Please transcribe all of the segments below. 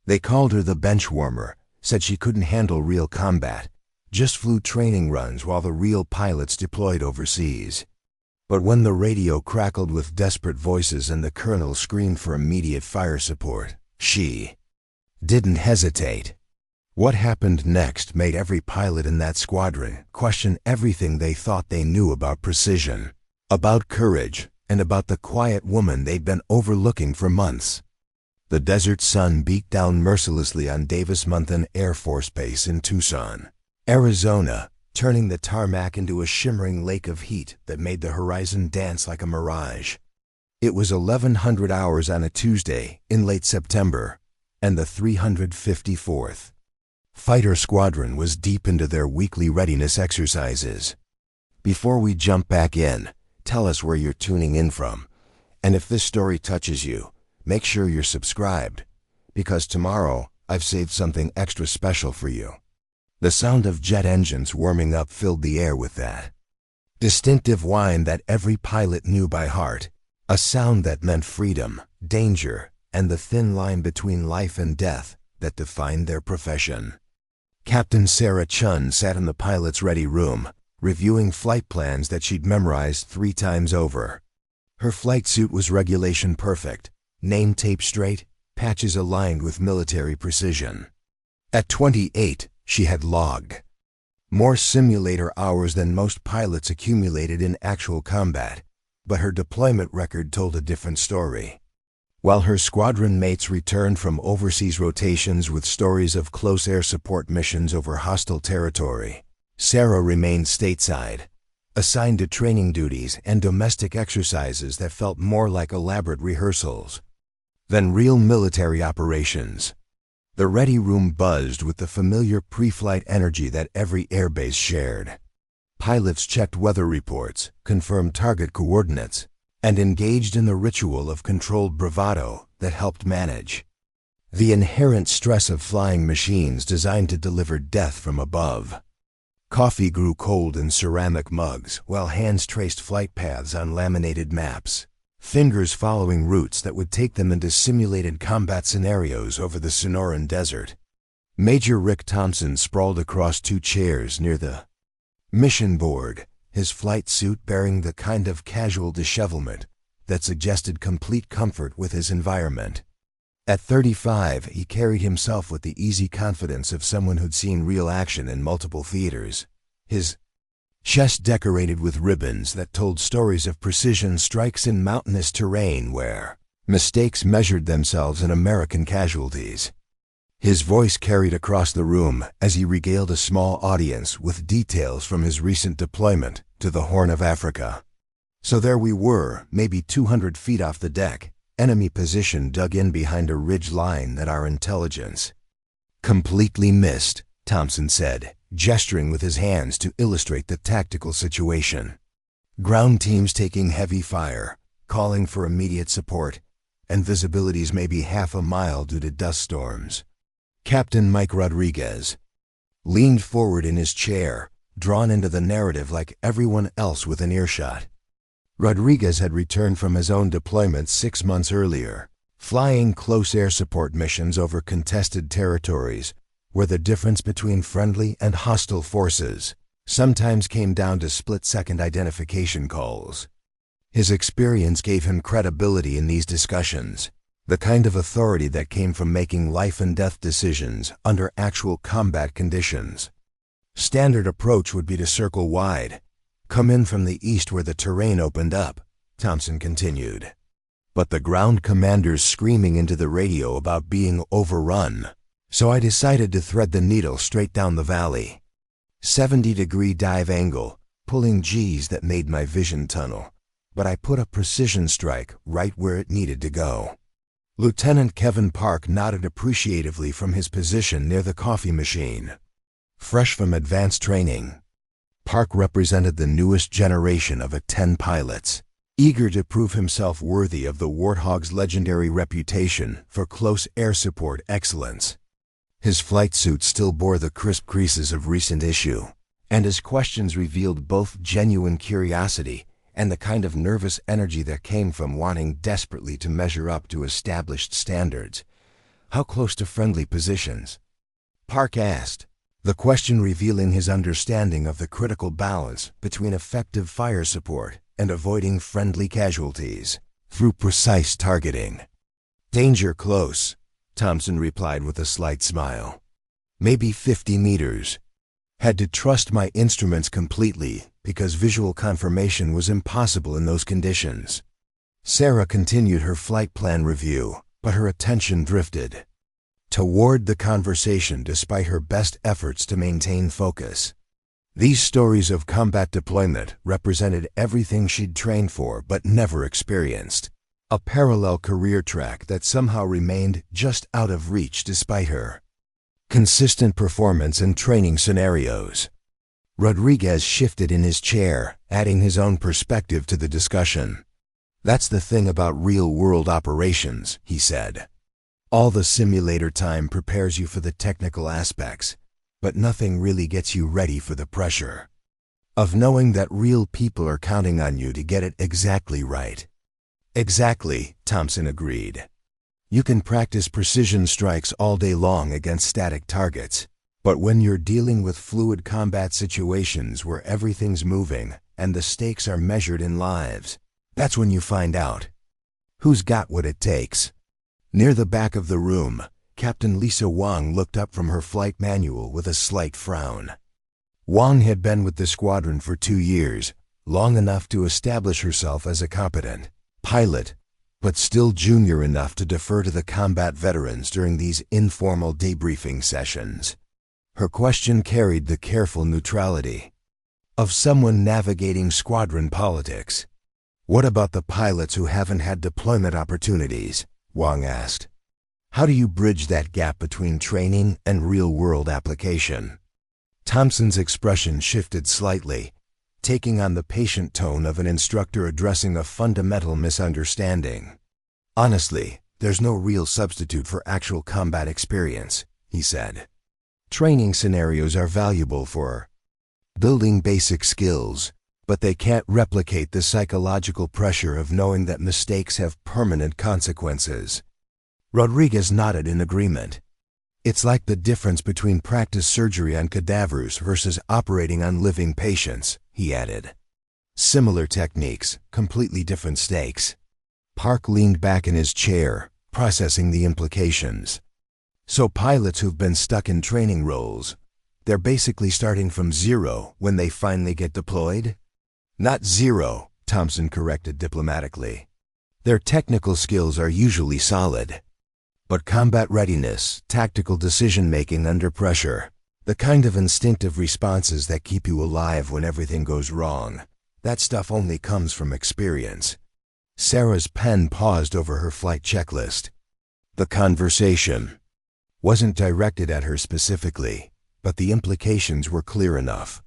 They called her the benchwarmer, said she couldn't handle real combat, just flew training runs while the real pilots deployed overseas. But when the radio crackled with desperate voices and the colonel screamed for immediate fire support, she didn't hesitate. What happened next made every pilot in that squadron question everything they thought they knew about precision, about courage, and about the quiet woman they'd been overlooking for months. The desert sun beat down mercilessly on Davis-Monthan Air Force Base in Tucson, Arizona, turning the tarmac into a shimmering lake of heat that made the horizon dance like a mirage. It was 1100 hours on a Tuesday in late September, and the 354th Fighter Squadron was deep into their weekly readiness exercises. Before we jump back in, tell us where you're tuning in from, and if this story touches you, make sure you're subscribed, because tomorrow I've saved something extra special for you. The sound of jet engines warming up filled the air with that distinctive whine that every pilot knew by heart, a sound that meant freedom, danger, and the thin line between life and death that defined their profession. Captain Sarah Chun sat in the pilot's ready room, reviewing flight plans that she'd memorized 3 times over. Her flight suit was regulation perfect, name tape straight, patches aligned with military precision. At 28, she had logged more simulator hours than most pilots accumulated in actual combat, but her deployment record told a different story. While her squadron mates returned from overseas rotations with stories of close air support missions over hostile territory, Sarah remained stateside, assigned to training duties and domestic exercises that felt more like elaborate rehearsals than real military operations. The ready room buzzed with the familiar pre-flight energy that every airbase shared. Pilots checked weather reports, confirmed target coordinates, and engaged in the ritual of controlled bravado that helped manage the inherent stress of flying machines designed to deliver death from above. Coffee grew cold in ceramic mugs while hands traced flight paths on laminated maps, fingers following routes that would take them into simulated combat scenarios over the Sonoran Desert. Major Rick Thompson sprawled across 2 chairs near the mission board, his flight suit bearing the kind of casual dishevelment that suggested complete comfort with his environment. At 35, he carried himself with the easy confidence of someone who'd seen real action in multiple theaters, his chest decorated with ribbons that told stories of precision strikes in mountainous terrain where mistakes measured themselves in American casualties. His voice carried across the room as he regaled a small audience with details from his recent deployment to the Horn of Africa. So there we were, maybe 200 feet off the deck, enemy position dug in behind a ridge line that our intelligence completely missed, Thompson said, gesturing with his hands to illustrate the tactical situation. Ground teams taking heavy fire, calling for immediate support, and visibilities maybe half a mile due to dust storms. Captain Mike Rodriguez leaned forward in his chair, drawn into the narrative like everyone else within earshot. Rodriguez had returned from his own deployment 6 months earlier, flying close air support missions over contested territories, where the difference between friendly and hostile forces sometimes came down to split-second identification calls. His experience gave him credibility in these discussions, the kind of authority that came from making life-and-death decisions under actual combat conditions. Standard approach would be to circle wide, come in from the east where the terrain opened up, Thompson continued. But the ground commanders screaming into the radio about being overrun, so I decided to thread the needle straight down the valley. 70-degree dive angle, pulling G's that made my vision tunnel, but I put a precision strike right where it needed to go. Lieutenant Kevin Park nodded appreciatively from his position near the coffee machine. Fresh from advanced training, Park represented the newest generation of A-10 pilots, eager to prove himself worthy of the Warthog's legendary reputation for close air support excellence. His flight suit still bore the crisp creases of recent issue, and his questions revealed both genuine curiosity and the kind of nervous energy that came from wanting desperately to measure up to established standards. How close to friendly positions? Park asked, the question revealing his understanding of the critical balance between effective fire support and avoiding friendly casualties through precise targeting. Danger close, Thompson replied with a slight smile. Maybe 50 meters. Had to trust my instruments completely because visual confirmation was impossible in those conditions. Sarah continued her flight plan review, but her attention drifted toward the conversation despite her best efforts to maintain focus. These stories of combat deployment represented everything she'd trained for but never experienced. A parallel career track that somehow remained just out of reach despite her consistent performance in training scenarios. Rodriguez shifted in his chair, adding his own perspective to the discussion. That's the thing about real-world operations, he said. All the simulator time prepares you for the technical aspects, but nothing really gets you ready for the pressure of knowing that real people are counting on you to get it exactly right. Exactly, Thompson agreed. You can practice precision strikes all day long against static targets, but when you're dealing with fluid combat situations where everything's moving and the stakes are measured in lives, that's when you find out who's got what it takes. Near the back of the room, Captain Lisa Wang looked up from her flight manual with a slight frown. Wang had been with the squadron for 2 years, long enough to establish herself as a competent pilot, but still junior enough to defer to the combat veterans during these informal debriefing sessions. Her question carried the careful neutrality of someone navigating squadron politics. What about the pilots who haven't had deployment opportunities? Wang asked. How do you bridge that gap between training and real-world application? Thompson's expression shifted slightly, taking on the patient tone of an instructor addressing a fundamental misunderstanding. Honestly, there's no real substitute for actual combat experience, he said. Training scenarios are valuable for building basic skills, but they can't replicate the psychological pressure of knowing that mistakes have permanent consequences. Rodriguez nodded in agreement. It's like the difference between practice surgery on cadavers versus operating on living patients, he added. Similar techniques, completely different stakes. Park leaned back in his chair, processing the implications. So pilots who've been stuck in training roles, they're basically starting from zero when they finally get deployed? Not zero, Thompson corrected diplomatically. Their technical skills are usually solid. But combat readiness, tactical decision-making under pressure, the kind of instinctive responses that keep you alive when everything goes wrong, that stuff only comes from experience. Sarah's pen paused over her flight checklist. The conversation wasn't directed at her specifically, but the implications were clear enough.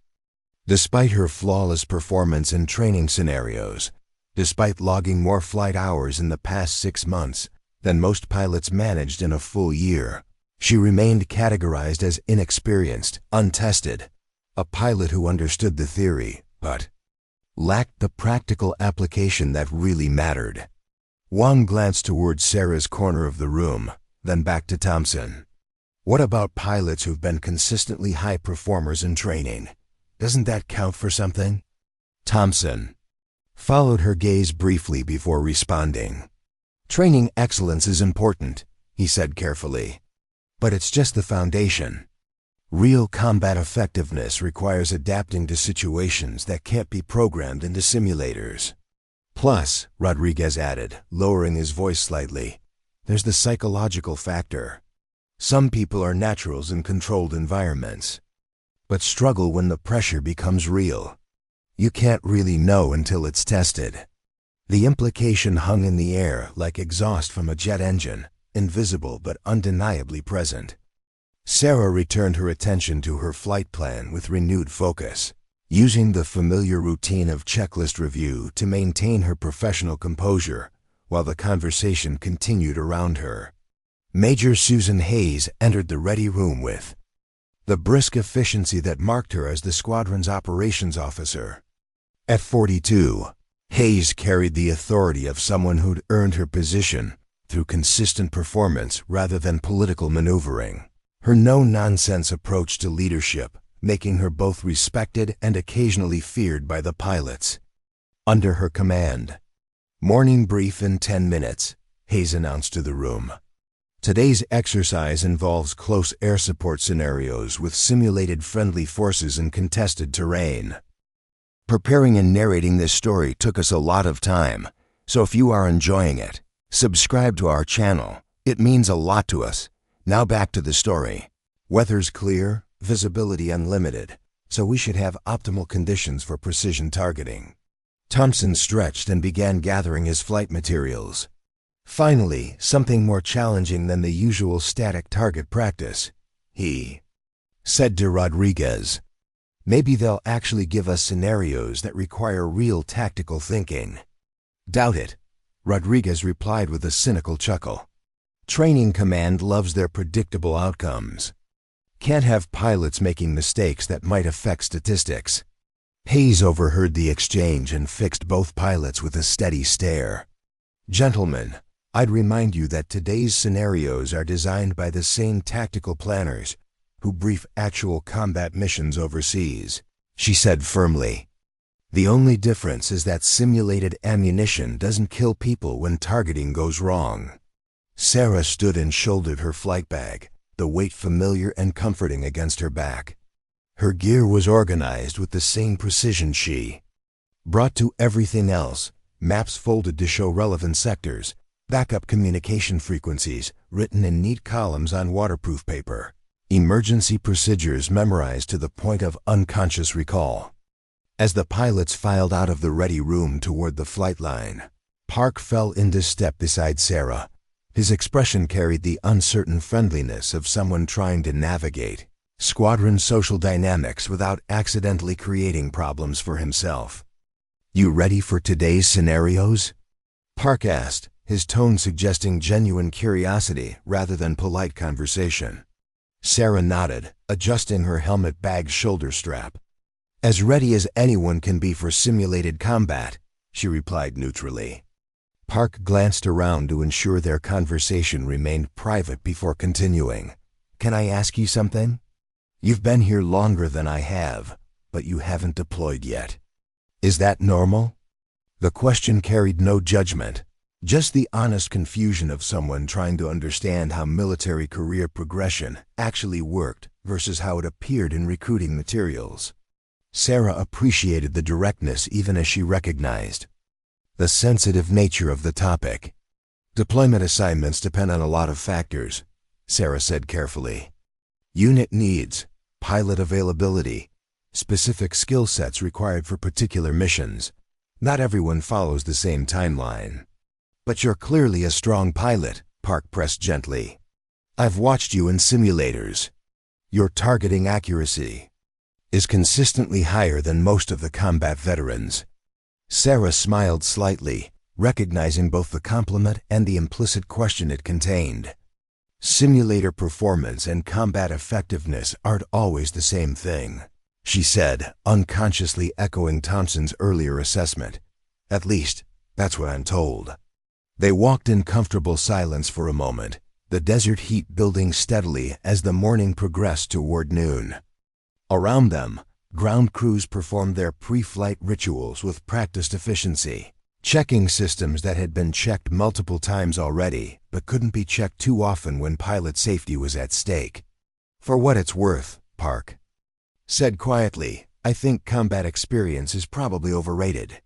Despite her flawless performance in training scenarios, despite logging more flight hours in the past 6 months than most pilots managed in a full year, she remained categorized as inexperienced, untested, a pilot who understood the theory, but lacked the practical application that really mattered. Wang glanced toward Sarah's corner of the room, then back to Thompson. What about pilots who've been consistently high performers in training? Doesn't that count for something? Thompson followed her gaze briefly before responding. Training excellence is important, he said carefully, but it's just the foundation. Real combat effectiveness requires adapting to situations that can't be programmed into simulators. Plus, Rodriguez added, lowering his voice slightly, there's the psychological factor. Some people are naturals in controlled environments, but struggle when the pressure becomes real. You can't really know until it's tested. The implication hung in the air like exhaust from a jet engine, invisible but undeniably present. Sarah returned her attention to her flight plan with renewed focus, using the familiar routine of checklist review to maintain her professional composure while the conversation continued around her. Major Susan Hayes entered the ready room with the brisk efficiency that marked her as the squadron's operations officer. At 42, Hayes carried the authority of someone who'd earned her position through consistent performance rather than political maneuvering. Her no-nonsense approach to leadership, making her both respected and occasionally feared by the pilots. Under her command. "Morning brief in 10 minutes, Hayes announced to the room. "Today's exercise involves close air support scenarios with simulated friendly forces in contested terrain. Preparing and narrating this story took us a lot of time, so if you are enjoying it, subscribe to our channel. It means a lot to us. Now back to the story. Weather's clear, visibility unlimited, so we should have optimal conditions for precision targeting." Thompson stretched and began gathering his flight materials. Finally, something more challenging than the usual static target practice, he said to Rodriguez. "Maybe they'll actually give us scenarios that require real tactical thinking." "Doubt it," Rodriguez replied with a cynical chuckle. "Training command loves their predictable outcomes. Can't have pilots making mistakes that might affect statistics." Hayes overheard the exchange and fixed both pilots with a steady stare. "Gentlemen, I'd remind you that today's scenarios are designed by the same tactical planners who brief actual combat missions overseas," she said firmly. "The only difference is that simulated ammunition doesn't kill people when targeting goes wrong." Sarah stood and shouldered her flight bag, the weight familiar and comforting against her back. Her gear was organized with the same precision she brought to everything else, maps folded to show relevant sectors, backup communication frequencies written in neat columns on waterproof paper, emergency procedures memorized to the point of unconscious recall. As the pilots filed out of the ready room toward the flight line, Park fell into step beside Sarah. His expression carried the uncertain friendliness of someone trying to navigate squadron social dynamics without accidentally creating problems for himself. "You ready for today's scenarios?" Park asked, his tone suggesting genuine curiosity rather than polite conversation. Sarah nodded, adjusting her helmet bag's shoulder strap. "As ready as anyone can be for simulated combat," she replied neutrally. Park glanced around to ensure their conversation remained private before continuing. "Can I ask you something? You've been here longer than I have, but you haven't deployed yet. Is that normal?" The question carried no judgment, just the honest confusion of someone trying to understand how military career progression actually worked versus how it appeared in recruiting materials. Sarah appreciated the directness even as she recognized the sensitive nature of the topic. "Deployment assignments depend on a lot of factors," Sarah said carefully. "Unit needs, pilot availability, specific skill sets required for particular missions. Not everyone follows the same timeline." "But you're clearly a strong pilot," Park pressed gently. "I've watched you in simulators. Your targeting accuracy is consistently higher than most of the combat veterans." Sarah smiled slightly, recognizing both the compliment and the implicit question it contained. "Simulator performance and combat effectiveness aren't always the same thing," she said, unconsciously echoing Thompson's earlier assessment. "At least, that's what I'm told." They walked in comfortable silence for a moment, the desert heat building steadily as the morning progressed toward noon. Around them, ground crews performed their pre-flight rituals with practiced efficiency, checking systems that had been checked multiple times already but couldn't be checked too often when pilot safety was at stake. "For what it's worth," Park said quietly, "I think combat experience is probably overrated.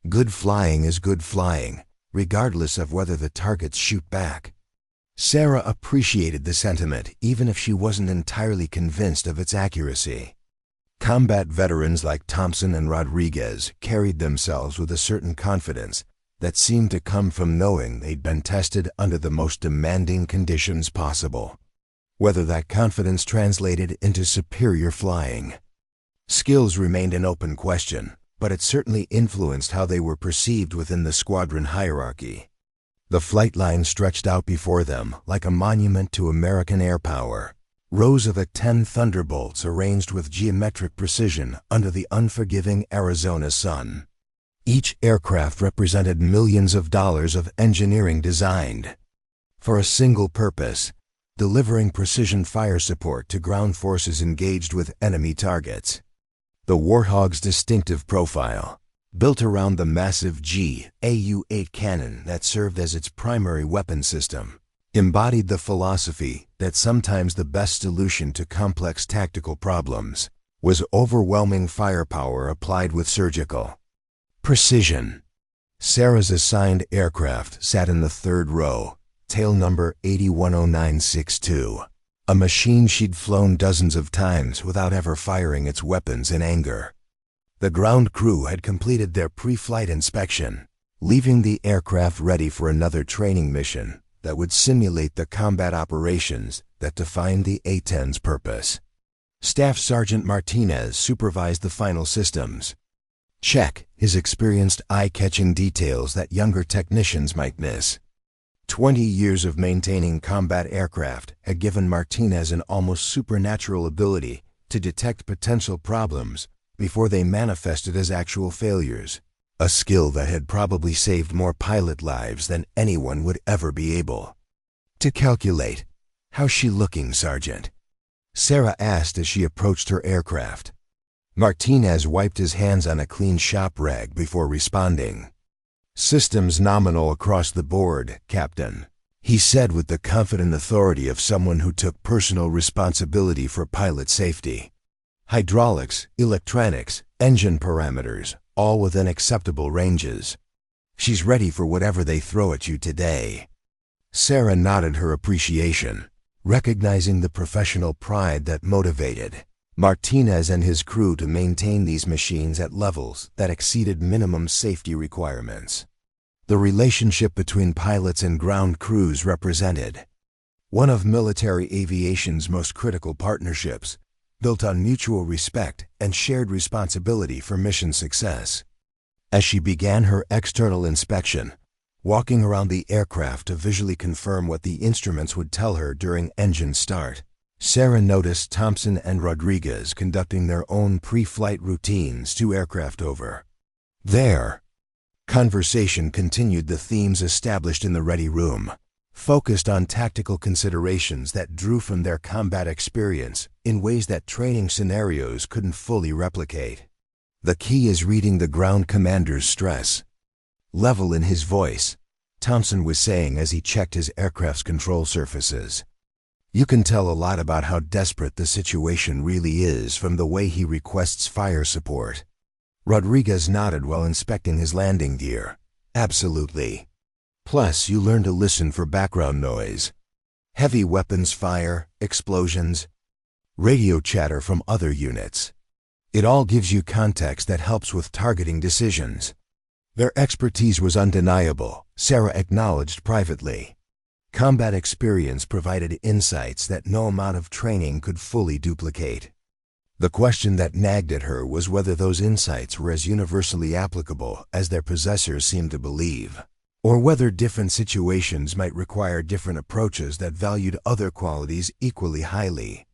Good flying is good flying, regardless of whether the targets shoot back." Sarah appreciated the sentiment even if she wasn't entirely convinced of its accuracy. Combat veterans like Thompson and Rodriguez carried themselves with a certain confidence that seemed to come from knowing they'd been tested under the most demanding conditions possible. Whether that confidence translated into superior flying skills remained an open question, but it certainly influenced how they were perceived within the squadron hierarchy. The flight line stretched out before them like a monument to American air power. Rows of the 10 Thunderbolts arranged with geometric precision under the unforgiving Arizona sun. Each aircraft represented millions of dollars of engineering designed for a single purpose: delivering precision fire support to ground forces engaged with enemy targets. The Warthog's distinctive profile, built around the massive GAU-8 cannon that served as its primary weapon system, embodied the philosophy that sometimes the best solution to complex tactical problems was overwhelming firepower applied with surgical precision. Sarah's assigned aircraft sat in the third row, tail number 810962, a machine she'd flown dozens of times without ever firing its weapons in anger. The ground crew had completed their pre-flight inspection, leaving the aircraft ready for another training mission that would simulate the combat operations that defined the A-10's purpose. Staff Sergeant Martinez supervised the final systems. Check, his experienced eye-catching details that younger technicians might miss. 20 years of maintaining combat aircraft had given Martinez an almost supernatural ability to detect potential problems before they manifested as actual failures, a skill that had probably saved more pilot lives than anyone would ever be able to calculate. "How's she looking, Sergeant?" Sarah asked as she approached her aircraft. Martinez wiped his hands on a clean shop rag before responding. "Systems nominal across the board, Captain," he said with the confident authority of someone who took personal responsibility for pilot safety. "Hydraulics, electronics, engine parameters, all within acceptable ranges. She's ready for whatever they throw at you today." Sarah nodded her appreciation, recognizing the professional pride that motivated Martinez and his crew to maintain these machines at levels that exceeded minimum safety requirements. The relationship between pilots and ground crews represented one of military aviation's most critical partnerships, built on mutual respect and shared responsibility for mission success. As she began her external inspection, walking around the aircraft to visually confirm what the instruments would tell her during engine start, Sarah noticed Thompson and Rodriguez conducting their own pre-flight routines 2 aircraft over. Their conversation continued the themes established in the ready room, focused on tactical considerations that drew from their combat experience in ways that training scenarios couldn't fully replicate. "The key is reading the ground commander's stress level in his voice," Thompson was saying as he checked his aircraft's control surfaces. "You can tell a lot about how desperate the situation really is from the way he requests fire support." Rodriguez nodded while inspecting his landing gear. "Absolutely. Plus, you learn to listen for background noise. Heavy weapons fire, explosions, radio chatter from other units. It all gives you context that helps with targeting decisions." Their expertise was undeniable, Sarah acknowledged privately. Combat experience provided insights that no amount of training could fully duplicate. The question that nagged at her was whether those insights were as universally applicable as their possessors seemed to believe, or whether different situations might require different approaches that valued other qualities equally highly.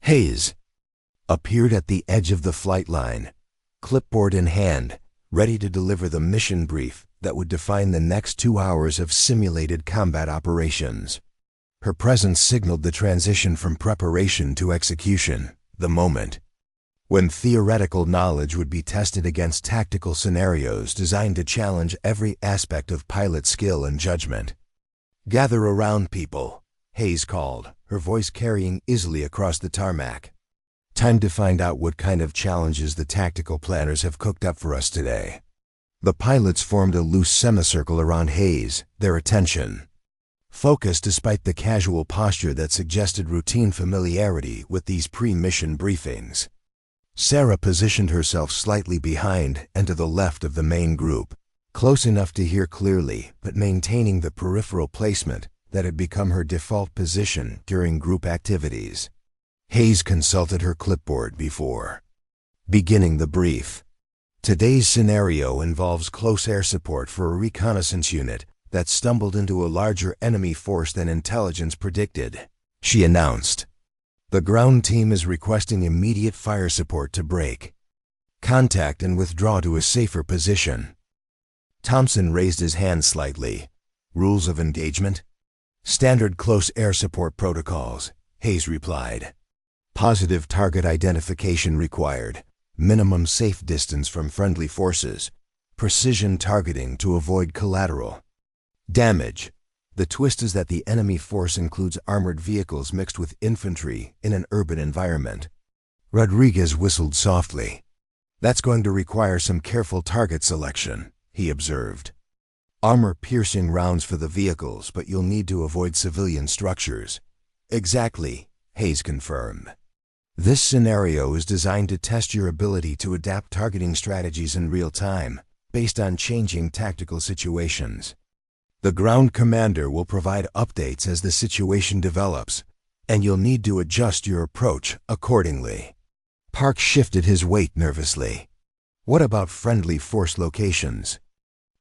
Hayes appeared at the edge of the flight line, clipboard in hand, ready to deliver the mission brief that would define the next 2 hours of simulated combat operations. Her presence signaled the transition from preparation to execution, the moment when theoretical knowledge would be tested against tactical scenarios designed to challenge every aspect of pilot skill and judgment. "Gather around, people," Hayes called, her voice carrying easily across the tarmac. "Time to find out what kind of challenges the tactical planners have cooked up for us today." The pilots formed a loose semicircle around Hayes, their attention focused despite the casual posture that suggested routine familiarity with these pre-mission briefings. Sarah positioned herself slightly behind and to the left of the main group, close enough to hear clearly but maintaining the peripheral placement that had become her default position during group activities. Hayes consulted her clipboard before beginning the brief. "Today's scenario involves close air support for a reconnaissance unit that stumbled into a larger enemy force than intelligence predicted," she announced. "The ground team is requesting immediate fire support to break contact and withdraw to a safer position." Thompson raised his hand slightly. "Rules of engagement?" Standard close air support protocols, Hayes replied. Positive target identification required, minimum safe distance from friendly forces, precision targeting to avoid collateral damage. The twist is that the enemy force includes armored vehicles mixed with infantry in an urban environment. Rodriguez whistled softly. That's going to require some careful target selection, he observed. Armor-piercing rounds for the vehicles, but you'll need to avoid civilian structures. Exactly, Hayes confirmed. This scenario is designed to test your ability to adapt targeting strategies in real time, based on changing tactical situations. The ground commander will provide updates as the situation develops, and you'll need to adjust your approach accordingly. Park shifted his weight nervously. What about friendly force locations?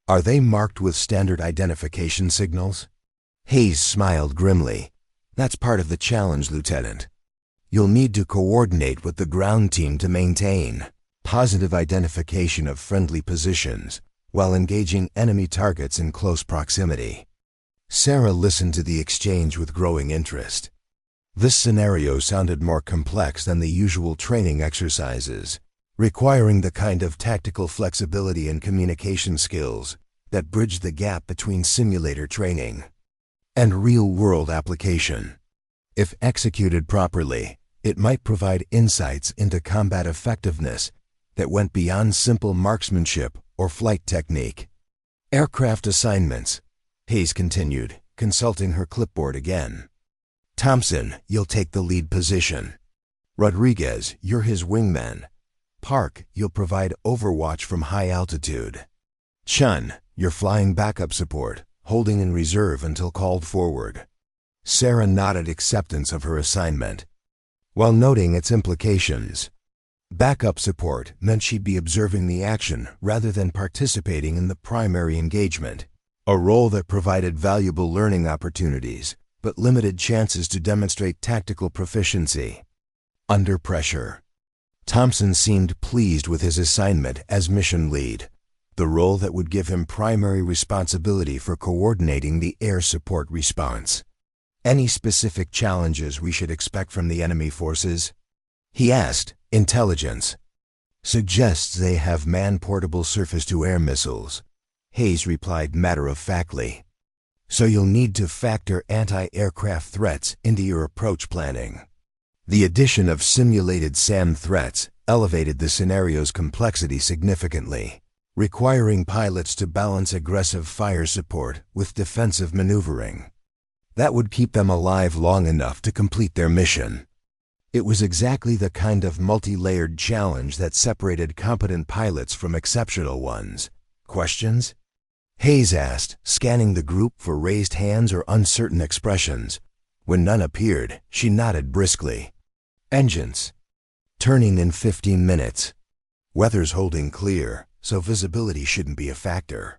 Are they marked with standard identification signals? Hayes smiled grimly. That's part of the challenge, Lieutenant. You'll need to coordinate with the ground team to maintain positive identification of friendly positions while engaging enemy targets in close proximity. Sarah listened to the exchange with growing interest. This scenario sounded more complex than the usual training exercises, requiring the kind of tactical flexibility and communication skills that bridge the gap between simulator training and real-world application. If executed properly, it might provide insights into combat effectiveness that went beyond simple marksmanship or flight technique. Aircraft assignments, Hayes continued, consulting her clipboard again. Thompson, you'll take the lead position. Rodriguez, you're his wingman. Park, you'll provide overwatch from high altitude. Chun, you're flying backup support, holding in reserve until called forward. Sarah nodded acceptance of her assignment, while noting its implications. Backup support meant she'd be observing the action rather than participating in the primary engagement, a role that provided valuable learning opportunities but limited chances to demonstrate tactical proficiency under pressure. Thompson seemed pleased with his assignment as mission lead, the role that would give him primary responsibility for coordinating the air support response. Any specific challenges we should expect from the enemy forces? He asked. Intelligence suggests they have man-portable surface-to-air missiles, Hayes replied matter-of-factly. So you'll need to factor anti-aircraft threats into your approach planning. The addition of simulated SAM threats elevated the scenario's complexity significantly, requiring pilots to balance aggressive fire support with defensive maneuvering. That would keep them alive long enough to complete their mission. It was exactly the kind of multi-layered challenge that separated competent pilots from exceptional ones. Questions? Hayes asked, scanning the group for raised hands or uncertain expressions. When none appeared, she nodded briskly. Engines. Turning in 15 minutes. Weather's holding clear, so visibility shouldn't be a factor.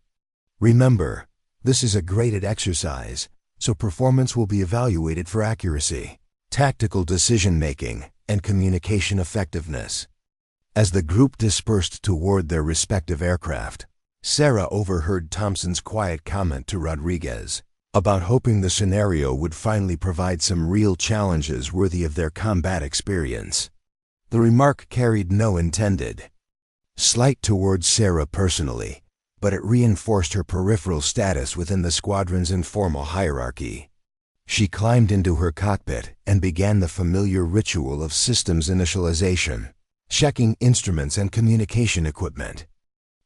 Remember, this is a graded exercise, so performance will be evaluated for accuracy, tactical decision-making, and communication effectiveness. As the group dispersed toward their respective aircraft, Sarah overheard Thompson's quiet comment to Rodriguez about hoping the scenario would finally provide some real challenges worthy of their combat experience. The remark carried no intended slight towards Sarah personally, but it reinforced her peripheral status within the squadron's informal hierarchy. She climbed into her cockpit and began the familiar ritual of systems initialization, checking instruments and communication equipment.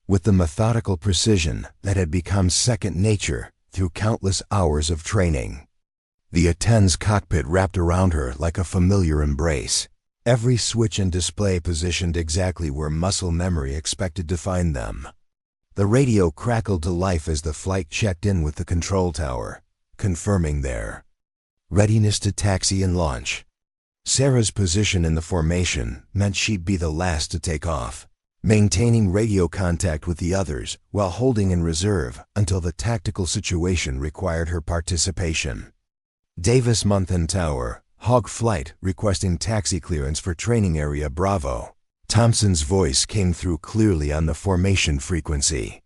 With the methodical precision that had become second nature through countless hours of training, the A-10's cockpit wrapped around her like a familiar embrace, every switch and display positioned exactly where muscle memory expected to find them. The radio crackled to life as the flight checked in with the control tower, confirming their readiness to taxi and launch. Sarah's position in the formation meant she'd be the last to take off, maintaining radio contact with the others while holding in reserve until the tactical situation required her participation. Davis-Monthan Tower, Hog Flight requesting taxi clearance for Training Area Bravo. Thompson's voice came through clearly on the formation frequency.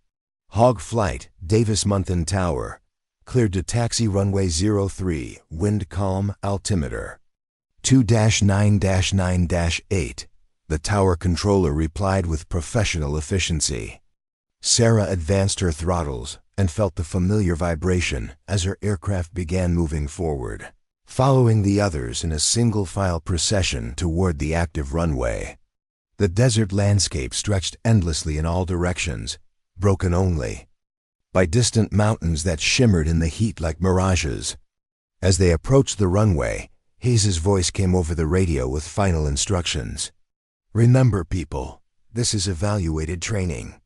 Hog Flight, Davis-Monthan Tower. Cleared to taxi runway 03, wind calm, altimeter 2-9-9-8. The tower controller replied with professional efficiency. Sarah advanced her throttles and felt the familiar vibration as her aircraft began moving forward, following the others in a single-file procession toward the active runway. The desert landscape stretched endlessly in all directions, broken only by distant mountains that shimmered in the heat like mirages. As they approached the runway, Hayes's voice came over the radio with final instructions. "Remember, people, this is evaluated training.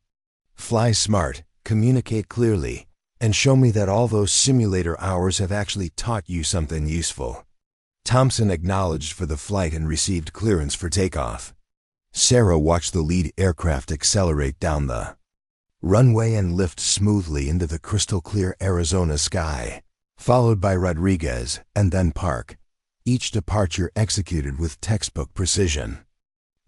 Fly smart, communicate clearly, and show me that all those simulator hours have actually taught you something useful." Thompson acknowledged for the flight and received clearance for takeoff. Sarah watched the lead aircraft accelerate down the runway and lift smoothly into the crystal-clear Arizona sky, followed by Rodriguez and then Park, each departure executed with textbook precision.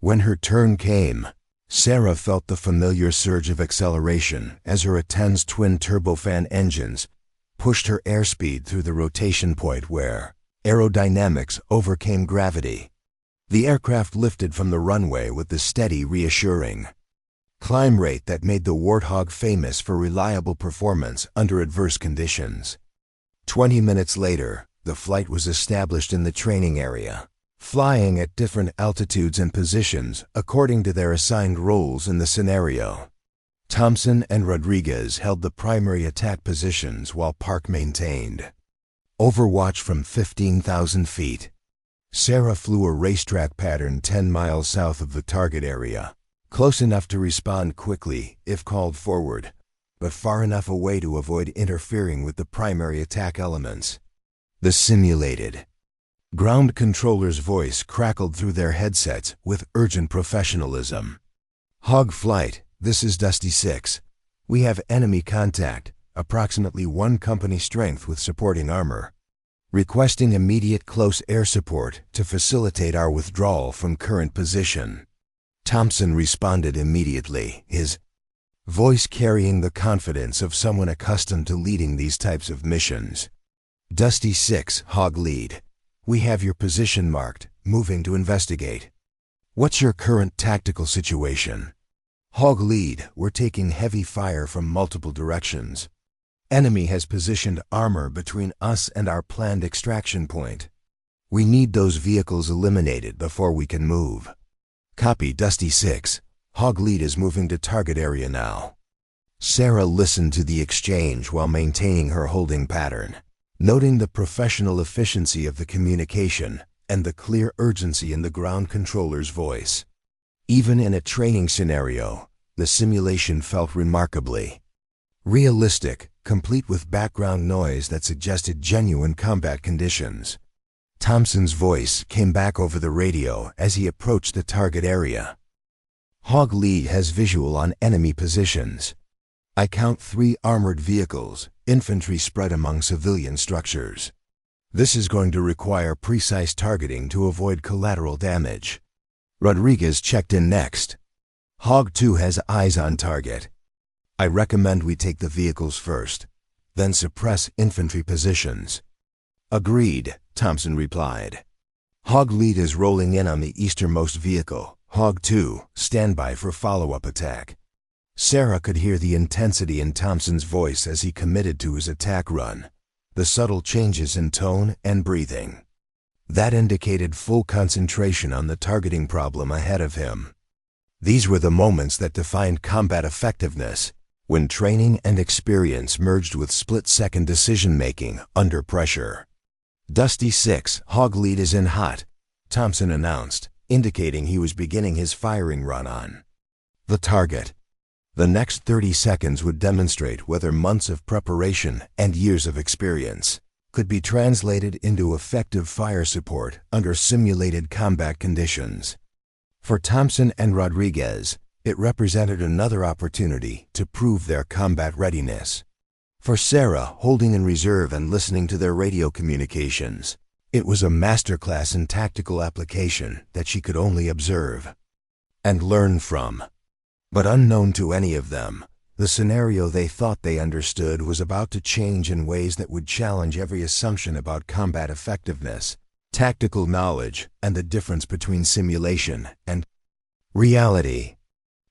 When her turn came, Sarah felt the familiar surge of acceleration as her A-10's twin turbofan engines pushed her airspeed through the rotation point where aerodynamics overcame gravity. The aircraft lifted from the runway with the steady, reassuring climb rate that made the Warthog famous for reliable performance under adverse conditions. 20 minutes later, the flight was established in the training area, flying at different altitudes and positions according to their assigned roles in the scenario. Thompson and Rodriguez held the primary attack positions while Park maintained overwatch from 15,000 feet. Sarah flew a racetrack pattern 10 miles south of the target area, close enough to respond quickly if called forward, but far enough away to avoid interfering with the primary attack elements. The simulated ground controller's voice crackled through their headsets with urgent professionalism. "Hog Flight, this is Dusty 6. We have enemy contact, approximately 1 company strength with supporting armor. Requesting immediate close air support to facilitate our withdrawal from current position." Thompson responded immediately, his voice carrying the confidence of someone accustomed to leading these types of missions. "Dusty 6, Hog Lead. We have your position marked, moving to investigate. What's your current tactical situation?" "Hog Lead, we're taking heavy fire from multiple directions. Enemy has positioned armor between us and our planned extraction point. We need those vehicles eliminated before we can move." "Copy, Dusty 6. Hog Lead is moving to target area now." Sarah listened to the exchange while maintaining her holding pattern, noting the professional efficiency of the communication and the clear urgency in the ground controller's voice. Even in a training scenario, the simulation felt remarkably realistic, complete with background noise that suggested genuine combat conditions. Thompson's voice came back over the radio as he approached the target area. "Hog Lead has visual on enemy positions. I count 3 armored vehicles, infantry spread among civilian structures. This is going to require precise targeting to avoid collateral damage." Rodriguez checked in next. "Hog 2 has eyes on target. I recommend we take the vehicles first, then suppress infantry positions." "Agreed," Thompson replied. "Hog Lead is rolling in on the easternmost vehicle. Hog 2, stand by for follow-up attack." Sarah could hear the intensity in Thompson's voice as he committed to his attack run, the subtle changes in tone and breathing. That indicated full concentration on the targeting problem ahead of him. These were the moments that defined combat effectiveness, when training and experience merged with split-second decision-making under pressure. "Dusty 6, Hog Lead is in hot," Thompson announced, indicating he was beginning his firing run on the target. The next 30 seconds would demonstrate whether months of preparation and years of experience could be translated into effective fire support under simulated combat conditions. For Thompson and Rodriguez, it represented another opportunity to prove their combat readiness. For Sarah, holding in reserve and listening to their radio communications, it was a masterclass in tactical application that she could only observe and learn from. But unknown to any of them, The scenario they thought they understood was about to change in ways that would challenge every assumption about combat effectiveness, tactical knowledge, and the difference between simulation and reality.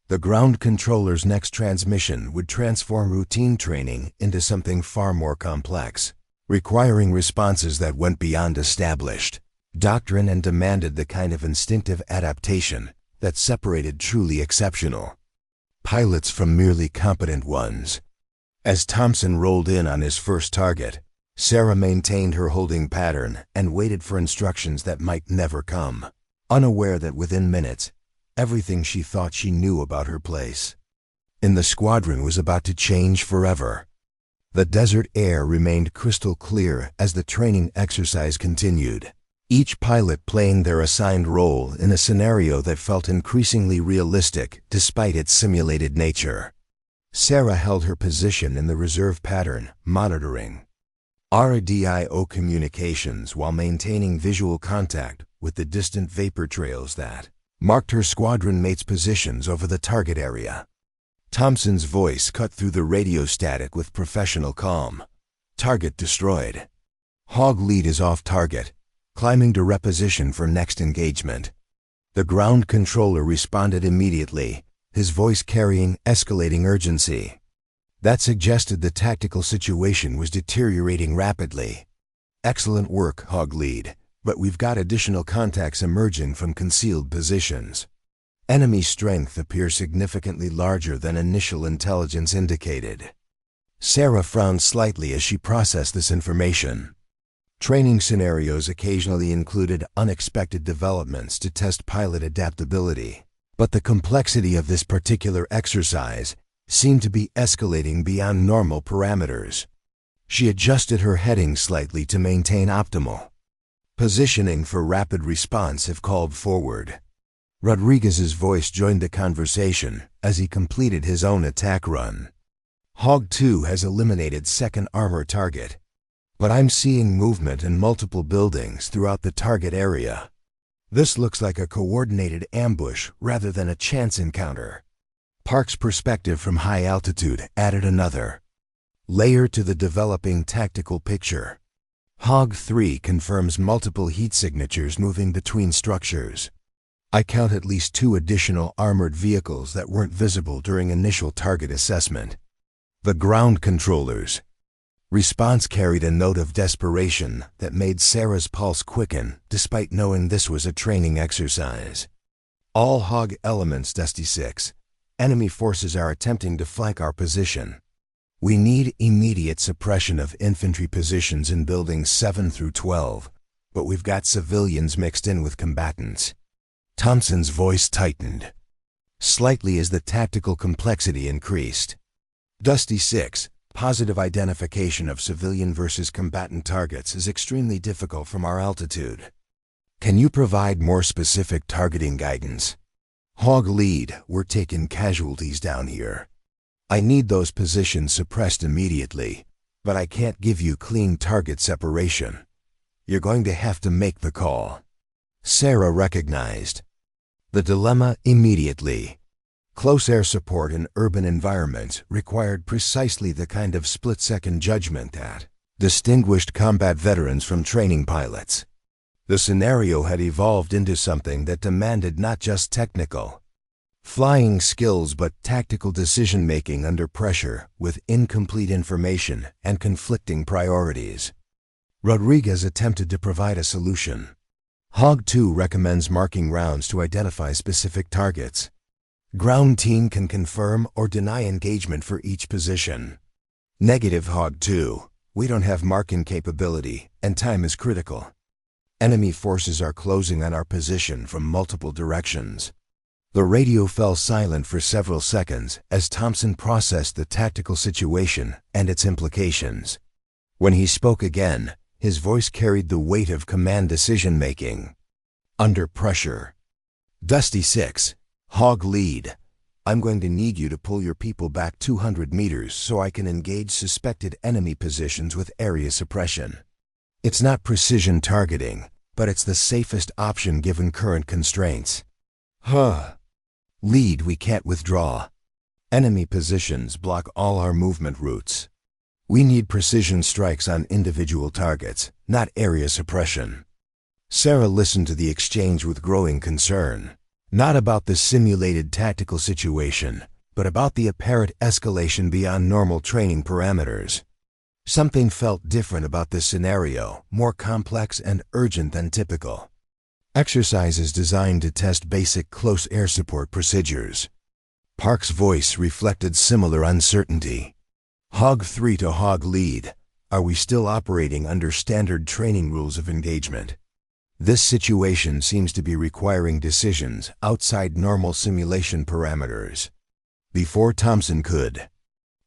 The ground controller's next transmission would transform routine training into something far more complex, requiring responses that went beyond established doctrine and demanded the kind of instinctive adaptation that separated truly exceptional pilots from merely competent ones. As Thompson rolled in on his first target, Sarah maintained her holding pattern and waited for instructions that might never come, unaware that within minutes, everything she thought she knew about her place in the squadron was about to change forever. The desert air remained crystal clear as the training exercise continued, each pilot playing their assigned role in a scenario that felt increasingly realistic despite its simulated nature. Sarah held her position in the reserve pattern, monitoring RDIO communications while maintaining visual contact with the distant vapor trails that marked her squadron mates' positions over the target area. Thompson's voice cut through the radio static with professional calm. Target destroyed. Hog lead is off target, climbing to reposition for next engagement. The ground controller responded immediately, his voice carrying escalating urgency. That suggested the tactical situation was deteriorating rapidly. Excellent work, Hog lead, but we've got additional contacts emerging from concealed positions. Enemy strength appears significantly larger than initial intelligence indicated. Sarah frowned slightly as she processed this information. Training scenarios occasionally included unexpected developments to test pilot adaptability, but the complexity of this particular exercise seemed to be escalating beyond normal parameters. She adjusted her heading slightly to maintain optimal positioning for rapid response if called forward. Rodriguez's voice joined the conversation as he completed his own attack run. Hog 2 has eliminated second armor target, but I'm seeing movement in multiple buildings throughout the target area. This looks like a coordinated ambush rather than a chance encounter. Park's perspective from high altitude added another layer to the developing tactical picture. Hog 3 confirms multiple heat signatures moving between structures. I count at least 2 additional armored vehicles that weren't visible during initial target assessment. The ground controllers. Response carried a note of desperation that made Sarah's pulse quicken despite knowing this was a training exercise. All Hog elements, Dusty 6. Enemy forces are attempting to flank our position. We need immediate suppression of infantry positions in buildings 7 through 12, but we've got civilians mixed in with combatants. Thompson's voice tightened slightly as the tactical complexity increased. Dusty 6. Positive identification of civilian versus combatant targets is extremely difficult from our altitude. Can you provide more specific targeting guidance? Hog lead, we're taking casualties down here. I need those positions suppressed immediately, but I can't give you clean target separation. You're going to have to make the call. Sarah recognized the dilemma immediately. Close air support in urban environments required precisely the kind of split-second judgment that distinguished combat veterans from training pilots. The scenario had evolved into something that demanded not just technical flying skills but tactical decision-making under pressure with incomplete information and conflicting priorities. Rodriguez attempted to provide a solution. Hog 2 recommends marking rounds to identify specific targets. Ground team can confirm or deny engagement for each position. Negative, Hog 2. We don't have marking capability, and time is critical. Enemy forces are closing on our position from multiple directions. The radio fell silent for several seconds as Thompson processed the tactical situation and its implications. When he spoke again, his voice carried the weight of command decision-making. Under pressure. Dusty 6. Hog lead. I'm going to need you to pull your people back 200 meters so I can engage suspected enemy positions with area suppression. It's not precision targeting, but it's the safest option given current constraints. Lead, we can't withdraw. Enemy positions block all our movement routes. We need precision strikes on individual targets, not area suppression. Sarah listened to the exchange with growing concern, not about the simulated tactical situation, but about the apparent escalation beyond normal training parameters. Something felt different about this scenario, more complex and urgent than typical. Exercises designed to test basic close air support procedures. Park's voice reflected similar uncertainty. Hog 3 to Hog Lead, are we still operating under standard training rules of engagement? This situation seems to be requiring decisions outside normal simulation parameters. Before Thompson could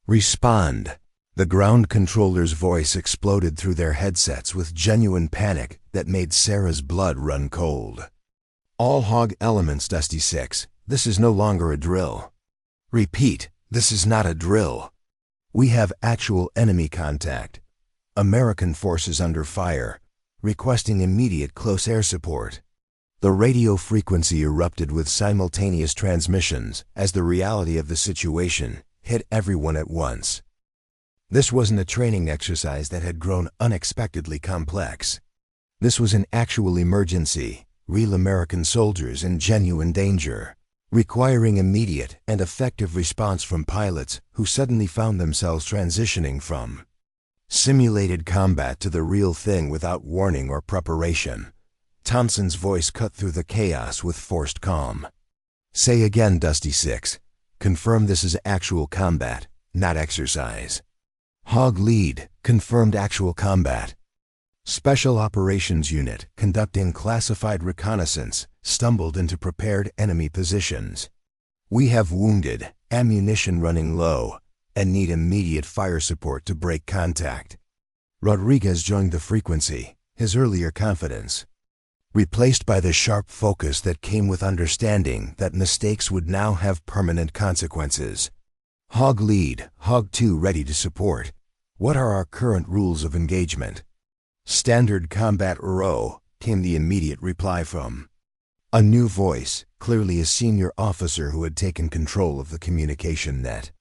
respond, the ground controller's voice exploded through their headsets with genuine panic that made Sarah's blood run cold. All Hog elements, Dusty 6, this is no longer a drill. Repeat, this is not a drill. We have actual enemy contact. American forces under fire, requesting immediate close air support. The radio frequency erupted with simultaneous transmissions as the reality of the situation hit everyone at once. This wasn't a training exercise that had grown unexpectedly complex. This was an actual emergency, real American soldiers in genuine danger, requiring immediate and effective response from pilots who suddenly found themselves transitioning from simulated combat to the real thing without warning or preparation. Thompson's voice cut through the chaos with forced calm. Say again, Dusty 6. Confirm this is actual combat, not exercise. Hog Lead confirmed actual combat. Special Operations Unit conducting classified reconnaissance stumbled into prepared enemy positions. We have wounded, ammunition running low, and need immediate fire support to break contact. Rodriguez joined the frequency, his earlier confidence replaced by the sharp focus that came with understanding that mistakes would now have permanent consequences. Hog Lead, Hog 2 ready to support. What are our current rules of engagement? Standard combat RO, came the immediate reply from a new voice, clearly a senior officer who had taken control of the communication net.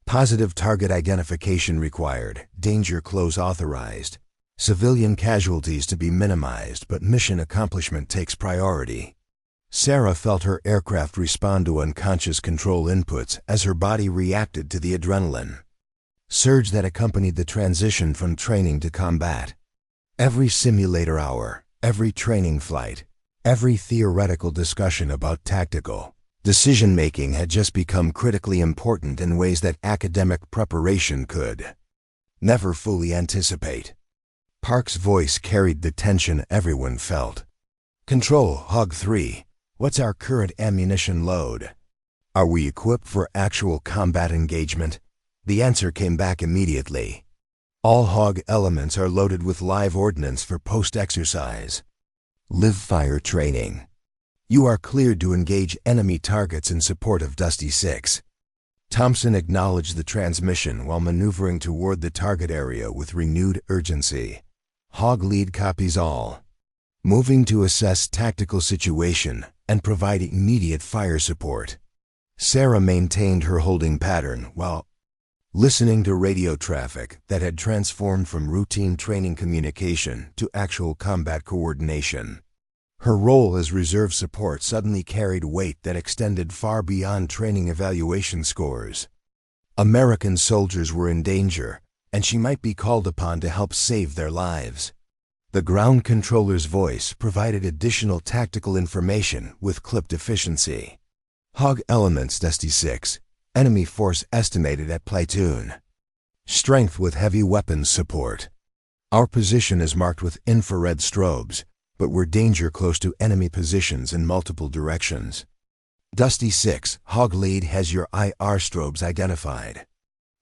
Positive target identification required, danger close authorized. Civilian casualties to be minimized, but mission accomplishment takes priority. Sarah felt her aircraft respond to unconscious control inputs as her body reacted to the adrenaline surge that accompanied the transition from training to combat. Every simulator hour, every training flight, every theoretical discussion about tactical decision-making had just become critically important in ways that academic preparation could never fully anticipate. Park's voice carried the tension everyone felt. Control, Hog 3, what's our current ammunition load? Are we equipped for actual combat engagement? The answer came back immediately. All Hog elements are loaded with live ordnance for post-exercise live fire training. You are cleared to engage enemy targets in support of Dusty 6. Thompson acknowledged the transmission while maneuvering toward the target area with renewed urgency. Hog Lead copies all. Moving to assess tactical situation and provide immediate fire support. Sarah maintained her holding pattern while listening to radio traffic that had transformed from routine training communication to actual combat coordination. Her role as reserve support suddenly carried weight that extended far beyond training evaluation scores. American soldiers were in danger, and she might be called upon to help save their lives. The ground controller's voice provided additional tactical information with clipped efficiency. Hog elements, Dusty 6. Enemy force estimated at platoon strength with heavy weapons support. Our position is marked with infrared strobes, but we're danger close to enemy positions in multiple directions. Dusty 6, Hog Lead has your IR strobes identified.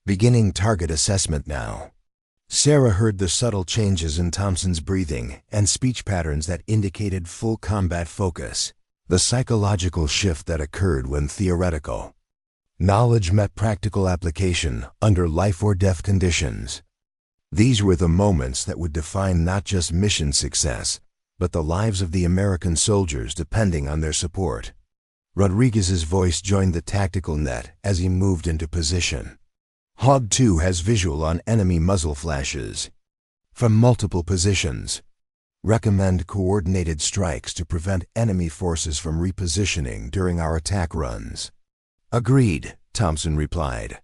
Beginning target assessment now. Sarah heard the subtle changes in Thompson's breathing and speech patterns that indicated full combat focus, the psychological shift that occurred when theoretical knowledge met practical application under life or death conditions. These were the moments that would define not just mission success, but the lives of the American soldiers depending on their support. Rodriguez's voice joined the tactical net as he moved into position. Hog 2 has visual on enemy muzzle flashes from multiple positions. Recommend coordinated strikes to prevent enemy forces from repositioning during our attack runs. Agreed, Thompson replied.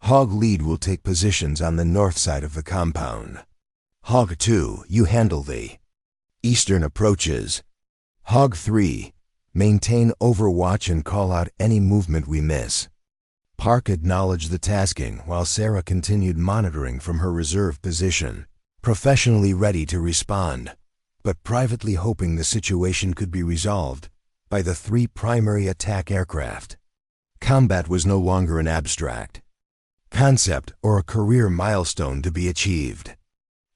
Hog Lead will take positions on the north side of the compound. Hog 2, you handle the eastern approaches. Hog 3, maintain overwatch and call out any movement we miss. Park acknowledged the tasking while Sarah continued monitoring from her reserve position, professionally ready to respond, but privately hoping the situation could be resolved by the 3 primary attack aircraft. Combat was no longer an abstract concept or a career milestone to be achieved.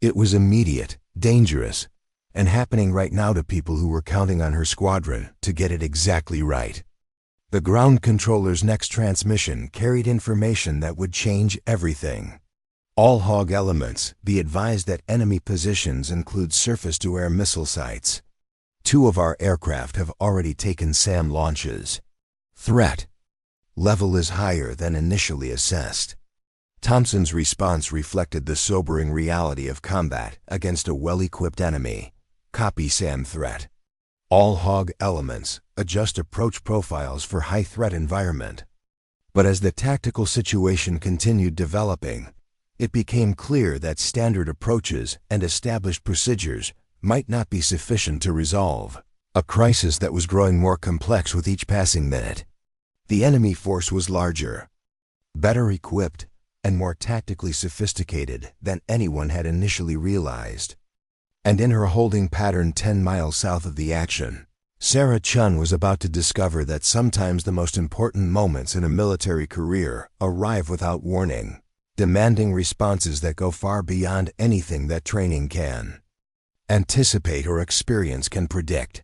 It was immediate, dangerous, and happening right now to people who were counting on her squadron to get it exactly right. The ground controller's next transmission carried information that would change everything. All Hog elements, be advised that enemy positions include surface-to-air missile sites. 2 of our aircraft have already taken SAM launches. Threat level is higher than initially assessed. Thompson's response reflected the sobering reality of combat against a well-equipped enemy. Copy SAM threat. All Hog elements adjust approach profiles for high-threat environment. But as the tactical situation continued developing, it became clear that standard approaches and established procedures might not be sufficient to resolve a crisis that was growing more complex with each passing minute. The enemy force was larger, better equipped, and more tactically sophisticated than anyone had initially realized. And in her holding pattern 10 miles south of the action, Sarah Chun was about to discover that sometimes the most important moments in a military career arrive without warning, demanding responses that go far beyond anything that training can anticipate or experience can predict.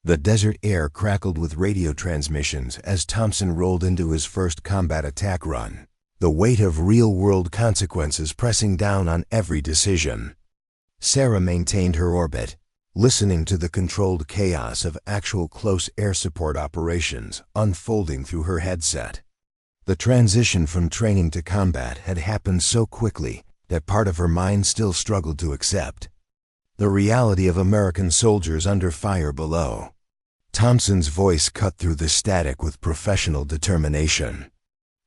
The desert air crackled with radio transmissions as Thompson rolled into his first combat attack run, the weight of real-world consequences pressing down on every decision. Sarah maintained her orbit, listening to the controlled chaos of actual close air support operations unfolding through her headset. The transition from training to combat had happened so quickly that part of her mind still struggled to accept the reality of American soldiers under fire below. Thompson's voice cut through the static with professional determination.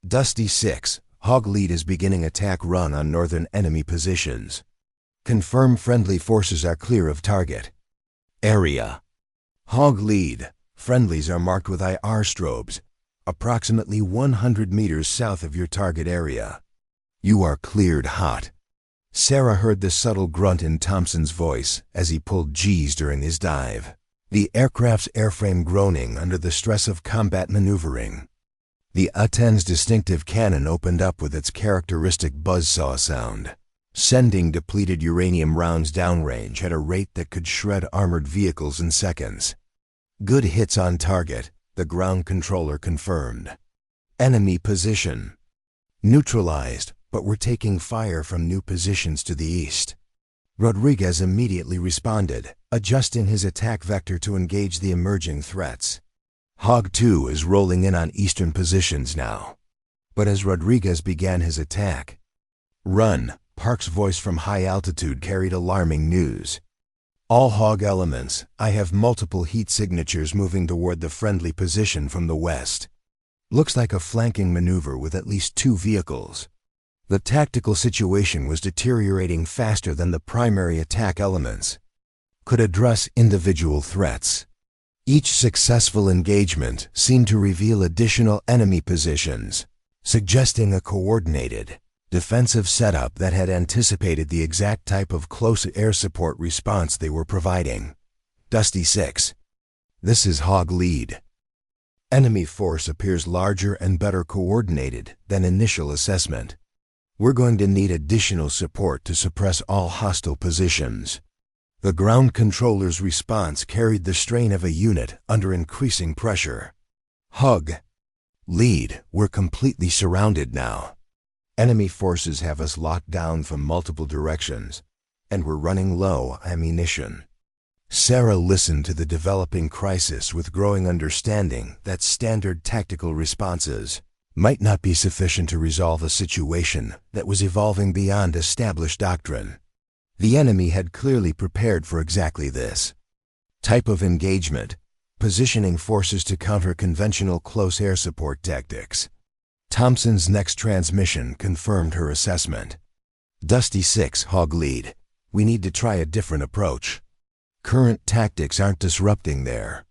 Dusty 6, Hog Lead is beginning attack run on northern enemy positions. Confirm friendly forces are clear of target area. Hog Lead, friendlies are marked with IR strobes, approximately 100 meters south of your target area. You are cleared hot. Sarah heard the subtle grunt in Thompson's voice as he pulled G's during his dive, the aircraft's airframe groaning under the stress of combat maneuvering. The A-10's distinctive cannon opened up with its characteristic buzzsaw sound, sending depleted uranium rounds downrange at a rate that could shred armored vehicles in seconds. Good hits on target, the ground controller confirmed. Enemy position neutralized, but we're taking fire from new positions to the east. Rodriguez immediately responded, adjusting his attack vector to engage the emerging threats. Hog 2 is rolling in on eastern positions now. But as Rodriguez began his attack, "Run," Park's voice from high altitude carried alarming news. "All Hog elements, I have multiple heat signatures moving toward the friendly position from the west. Looks like a flanking maneuver with at least 2 vehicles." The tactical situation was deteriorating faster than the primary attack elements could address individual threats. Each successful engagement seemed to reveal additional enemy positions, suggesting a coordinated, defensive setup that had anticipated the exact type of close air support response they were providing. Dusty 6. This is Hog Lead. Enemy force appears larger and better coordinated than initial assessment. We're going to need additional support to suppress all hostile positions. The ground controller's response carried the strain of a unit under increasing pressure. Hug. Lead, we're completely surrounded now. Enemy forces have us locked down from multiple directions, and we're running low ammunition. Sarah listened to the developing crisis with growing understanding that standard tactical responses might not be sufficient to resolve a situation that was evolving beyond established doctrine. The enemy had clearly prepared for exactly this type of engagement, positioning forces to counter conventional close air support tactics. Thompson's next transmission confirmed her assessment. Dusty 6 Hog Lead. We need to try a different approach. Current tactics aren't disrupting their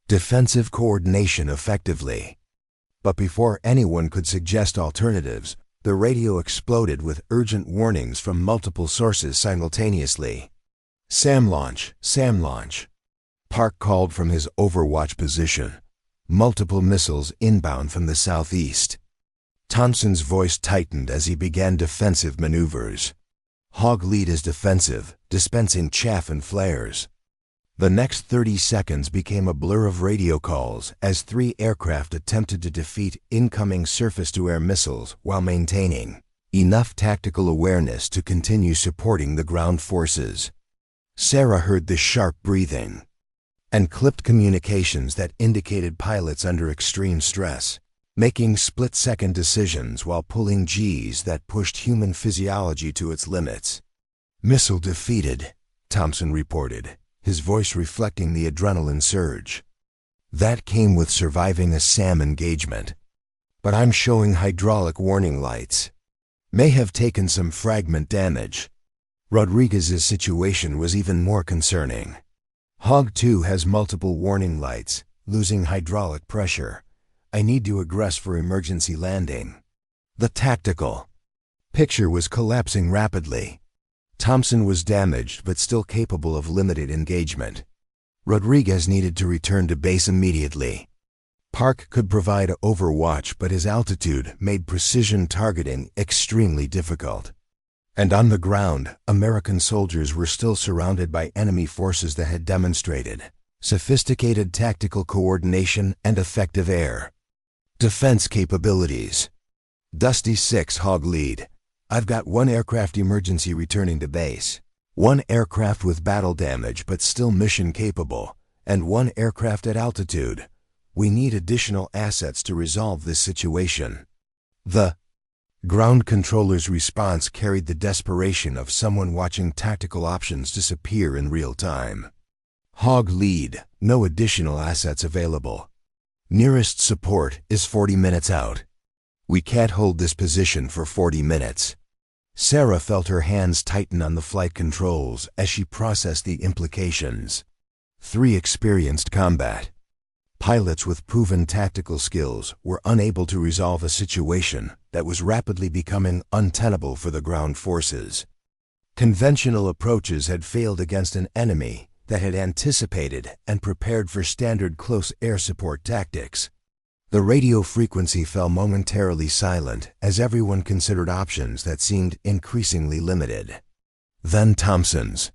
defensive coordination effectively. But before anyone could suggest alternatives, the radio exploded with urgent warnings from multiple sources simultaneously. SAM launch, SAM launch. Park called from his overwatch position. Multiple missiles inbound from the southeast. Thompson's voice tightened as he began defensive maneuvers. Hog Lead is defensive, dispensing chaff and flares. The next 30 seconds became a blur of radio calls as 3 aircraft attempted to defeat incoming surface-to-air missiles while maintaining enough tactical awareness to continue supporting the ground forces. Sarah heard the sharp breathing and clipped communications that indicated pilots under extreme stress, making split-second decisions while pulling Gs that pushed human physiology to its limits. Missile defeated, Thompson reported, his voice reflecting the adrenaline surge. That came with surviving a SAM engagement. But I'm showing hydraulic warning lights. May have taken some fragment damage. Rodriguez's situation was even more concerning. Hog 2 has multiple warning lights, losing hydraulic pressure. I need to egress for emergency landing. The tactical picture was collapsing rapidly. Thompson was damaged but still capable of limited engagement. Rodriguez needed to return to base immediately. Park could provide overwatch, but his altitude made precision targeting extremely difficult. And on the ground, American soldiers were still surrounded by enemy forces that had demonstrated sophisticated tactical coordination and effective air defense capabilities. Dusty 6 Hog Lead. I've got 1 aircraft emergency returning to base, 1 aircraft with battle damage but still mission capable, and 1 aircraft at altitude. We need additional assets to resolve this situation. The ground controller's response carried the desperation of someone watching tactical options disappear in real time. Hog Lead. No additional assets available. Nearest support is 40 minutes out. We can't hold this position for 40 minutes. Sarah felt her hands tighten on the flight controls as she processed the implications. 3 experienced combat pilots with proven tactical skills were unable to resolve a situation that was rapidly becoming untenable for the ground forces. Conventional approaches had failed against an enemy that had anticipated and prepared for standard close air support tactics. The radio frequency fell momentarily silent as everyone considered options that seemed increasingly limited. Then Thompson's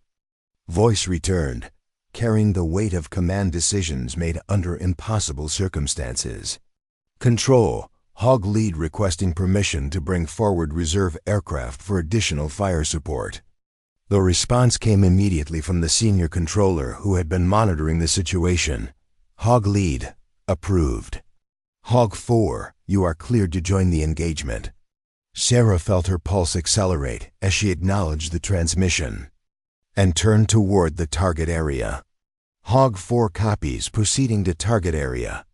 voice returned, carrying the weight of command decisions made under impossible circumstances. Control, Hog Lead requesting permission to bring forward reserve aircraft for additional fire support. The response came immediately from the senior controller who had been monitoring the situation. Hog Lead, approved. Hog 4, you are cleared to join the engagement. Sarah felt her pulse accelerate as she acknowledged the transmission and turned toward the target area. Hog 4 copies, proceeding to target area.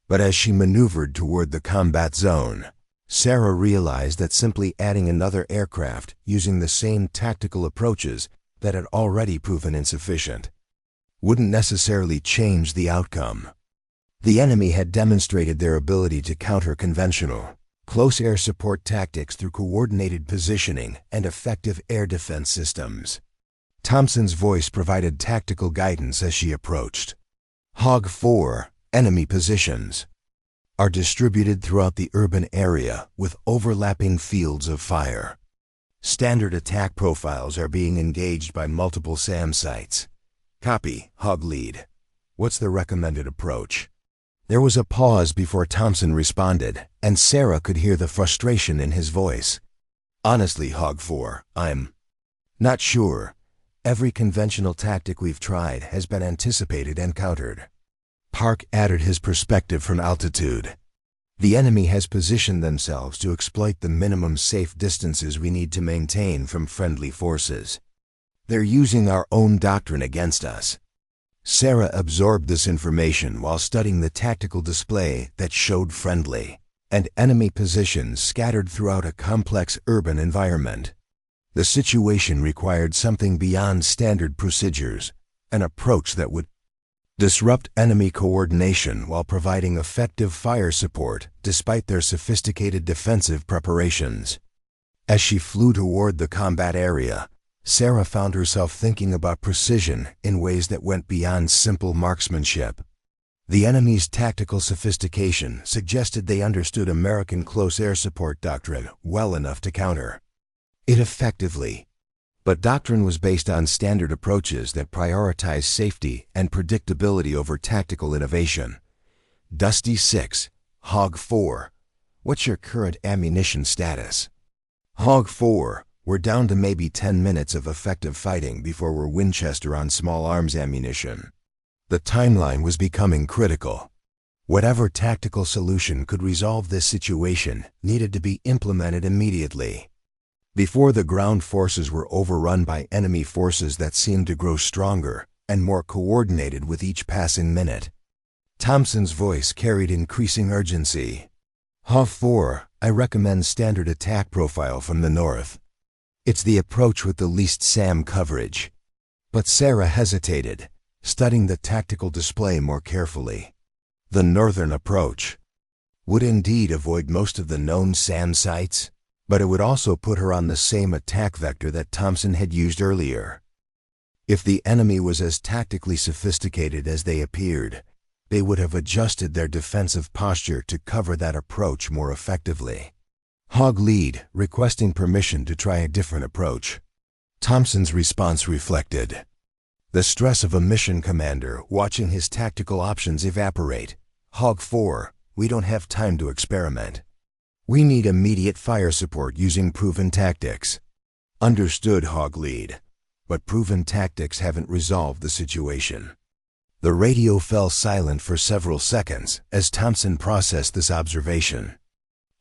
But as she maneuvered toward the combat zone, Sarah realized that simply adding another aircraft using the same tactical approaches that had already proven insufficient wouldn't necessarily change the outcome. The enemy had demonstrated their ability to counter conventional close air support tactics through coordinated positioning and effective air defense systems. Thompson's voice provided tactical guidance as she approached. Hog 4, enemy positions are distributed throughout the urban area with overlapping fields of fire. Standard attack profiles are being engaged by multiple SAM sites. Copy, Hog Lead. What's the recommended approach? There was a pause before Thompson responded, and Sarah could hear the frustration in his voice. Honestly, Hog 4, I'm not sure. Every conventional tactic we've tried has been anticipated and countered. Park added his perspective from altitude. The enemy has positioned themselves to exploit the minimum safe distances we need to maintain from friendly forces. They're using our own doctrine against us. Sarah absorbed this information while studying the tactical display that showed friendly and enemy positions scattered throughout a complex urban environment. The situation required something beyond standard procedures, an approach that would disrupt enemy coordination while providing effective fire support despite their sophisticated defensive preparations. As she flew toward the combat area, Sarah found herself thinking about precision in ways that went beyond simple marksmanship. The enemy's tactical sophistication suggested they understood American close air support doctrine well enough to counter it effectively. But doctrine was based on standard approaches that prioritize safety and predictability over tactical innovation. Dusty 6, Hog 4. What's your current ammunition status? Hog 4. We're down to maybe 10 minutes of effective fighting before we're Winchester on small arms ammunition. The timeline was becoming critical. Whatever tactical solution could resolve this situation needed to be implemented immediately, before the ground forces were overrun by enemy forces that seemed to grow stronger and more coordinated with each passing minute. Thompson's voice carried increasing urgency. Hog 4, I recommend standard attack profile from the north. It's the approach with the least SAM coverage. But Sarah hesitated, studying the tactical display more carefully. The northern approach would indeed avoid most of the known SAM sites, but it would also put her on the same attack vector that Thompson had used earlier. If the enemy was as tactically sophisticated as they appeared, they would have adjusted their defensive posture to cover that approach more effectively. Hog lead, requesting permission to try a different approach. Thompson's response reflected the stress of a mission commander watching his tactical options evaporate. Hog 4, we don't have time to experiment. We need immediate fire support using proven tactics. Understood, Hog lead, but proven tactics haven't resolved the situation. The radio fell silent for several seconds as Thompson processed this observation.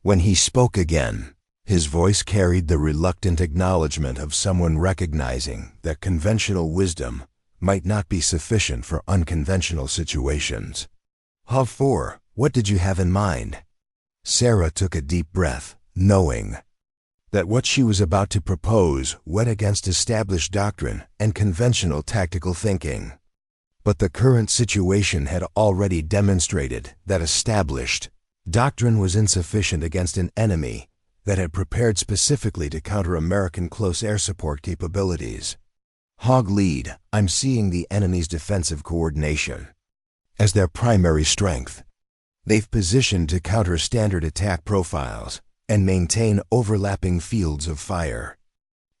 When he spoke again, his voice carried the reluctant acknowledgement of someone recognizing that conventional wisdom might not be sufficient for unconventional situations. Hog 4, what did you have in mind? Sarah took a deep breath, knowing that what she was about to propose went against established doctrine and conventional tactical thinking. But the current situation had already demonstrated that established doctrine was insufficient against an enemy that had prepared specifically to counter American close air support capabilities. Hog lead, I'm seeing the enemy's defensive coordination as their primary strength. They've positioned to counter standard attack profiles and maintain overlapping fields of fire.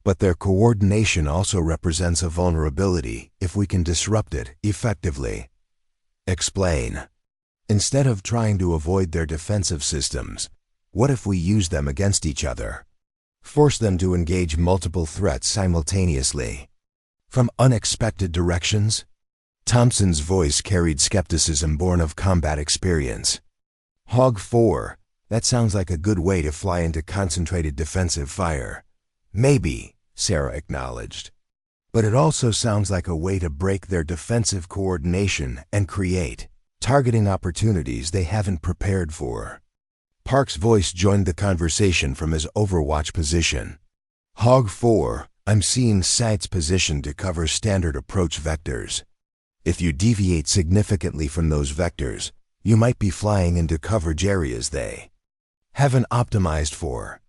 But their coordination also represents a vulnerability if we can disrupt it effectively. Explain. Instead of trying to avoid their defensive systems, what if we use them against each other? Force them to engage multiple threats simultaneously, from unexpected directions? Thompson's voice carried skepticism born of combat experience. Hog 4, that sounds like a good way to fly into concentrated defensive fire. Maybe, Sarah acknowledged. But it also sounds like a way to break their defensive coordination and create targeting opportunities they haven't prepared for. Park's voice joined the conversation from his overwatch position. Hog 4, I'm seeing sites positioned to cover standard approach vectors. If you deviate significantly from those vectors, you might be flying into coverage areas they haven't optimized for.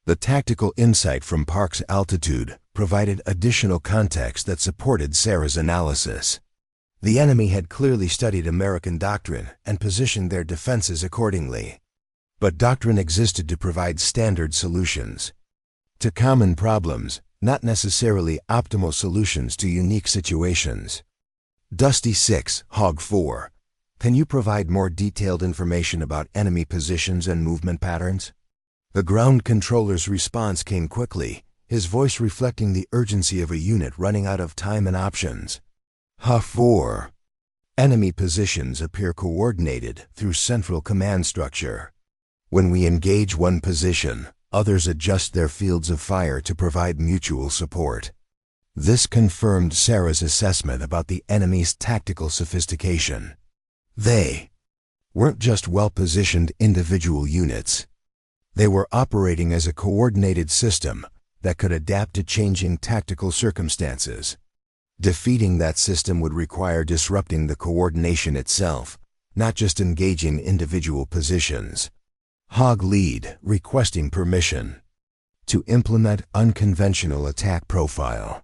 The tactical insight from Park's altitude provided additional context that supported Sarah's analysis. The enemy had clearly studied American doctrine and positioned their defenses accordingly. But doctrine existed to provide standard solutions to common problems, not necessarily optimal solutions to unique situations. Dusty 6, Hog 4, can you provide more detailed information about enemy positions and movement patterns? The ground controller's response came quickly, his voice reflecting the urgency of a unit running out of time and options. Ha-4. Enemy positions appear coordinated through central command structure. When we engage one position, others adjust their fields of fire to provide mutual support. This confirmed Sarah's assessment about the enemy's tactical sophistication. They weren't just well-positioned individual units. They were operating as a coordinated system that could adapt to changing tactical circumstances. Defeating that system would require disrupting the coordination itself, not just engaging individual positions. Hog Lead requesting permission to implement unconventional attack profile.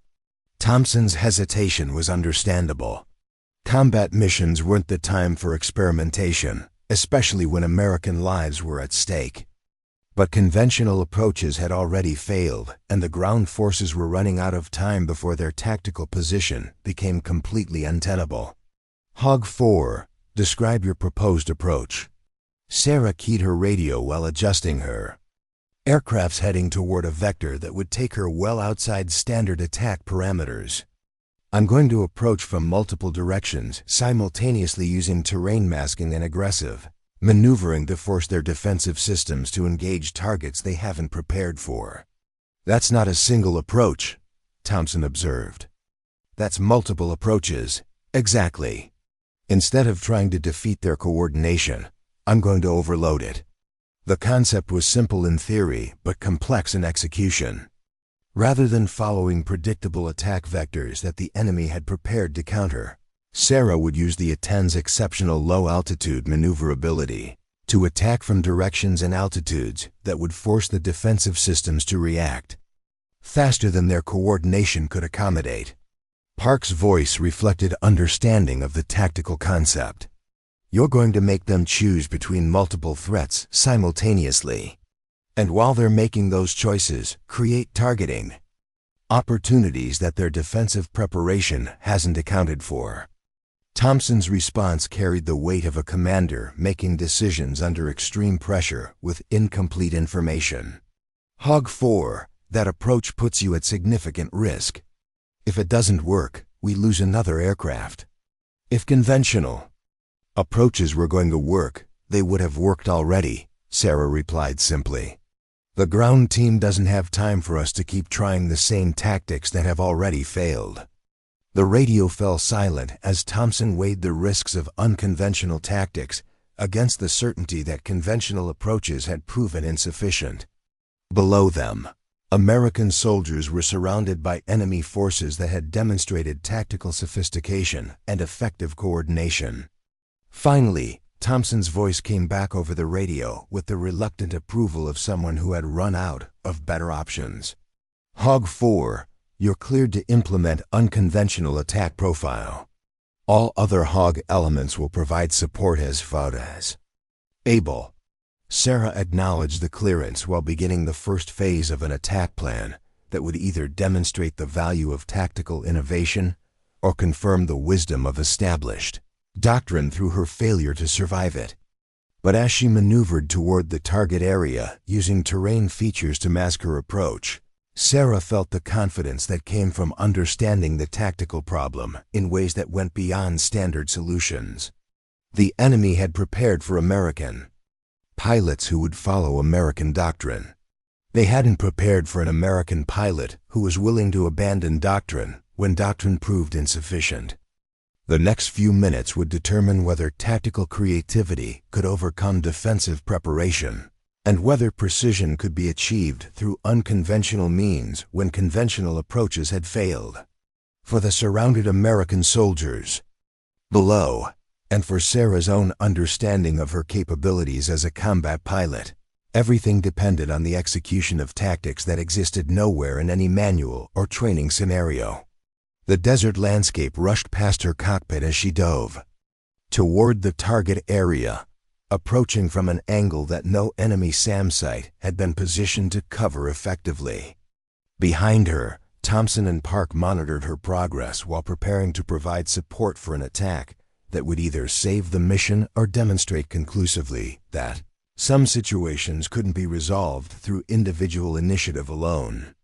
Thompson's hesitation was understandable. Combat missions weren't the time for experimentation, especially when American lives were at stake. But conventional approaches had already failed, and the ground forces were running out of time before their tactical position became completely untenable. Hog 4, describe your proposed approach. Sarah keyed her radio while adjusting her aircraft's heading toward a vector that would take her well outside standard attack parameters. I'm going to approach from multiple directions, simultaneously using terrain masking and aggressive maneuvering to force their defensive systems to engage targets they haven't prepared for. That's not a single approach, Thompson observed. That's multiple approaches. Exactly. Instead of trying to defeat their coordination, I'm going to overload it. The concept was simple in theory, but complex in execution. Rather than following predictable attack vectors that the enemy had prepared to counter, Sarah would use the A-10's exceptional low-altitude maneuverability to attack from directions and altitudes that would force the defensive systems to react faster than their coordination could accommodate. Park's voice reflected understanding of the tactical concept. You're going to make them choose between multiple threats simultaneously. And while they're making those choices, create targeting opportunities that their defensive preparation hasn't accounted for. Thompson's response carried the weight of a commander making decisions under extreme pressure with incomplete information. Hog 4, that approach puts you at significant risk. If it doesn't work, we lose another aircraft. If conventional approaches were going to work, they would have worked already, Sarah replied simply. The ground team doesn't have time for us to keep trying the same tactics that have already failed. The radio fell silent as Thompson weighed the risks of unconventional tactics against the certainty that conventional approaches had proven insufficient. Below them, American soldiers were surrounded by enemy forces that had demonstrated tactical sophistication and effective coordination. Finally, Thompson's voice came back over the radio with the reluctant approval of someone who had run out of better options. Hog 4, you're cleared to implement unconventional attack profile. All other Hog elements will provide support as far as able. Sarah acknowledged the clearance while beginning the first phase of an attack plan that would either demonstrate the value of tactical innovation or confirm the wisdom of established doctrine through her failure to survive it. But as she maneuvered toward the target area using terrain features to mask her approach, Sarah felt the confidence that came from understanding the tactical problem in ways that went beyond standard solutions. The enemy had prepared for American pilots who would follow American doctrine. They hadn't prepared for an American pilot who was willing to abandon doctrine when doctrine proved insufficient. The next few minutes would determine whether tactical creativity could overcome defensive preparation, and whether precision could be achieved through unconventional means when conventional approaches had failed. For the surrounded American soldiers below, and for Sarah's own understanding of her capabilities as a combat pilot, everything depended on the execution of tactics that existed nowhere in any manual or training scenario. The desert landscape rushed past her cockpit as she dove toward the target area, approaching from an angle that no enemy SAM site had been positioned to cover effectively. Behind her, Thompson and Park monitored her progress while preparing to provide support for an attack that would either save the mission or demonstrate conclusively that some situations couldn't be resolved through individual initiative alone.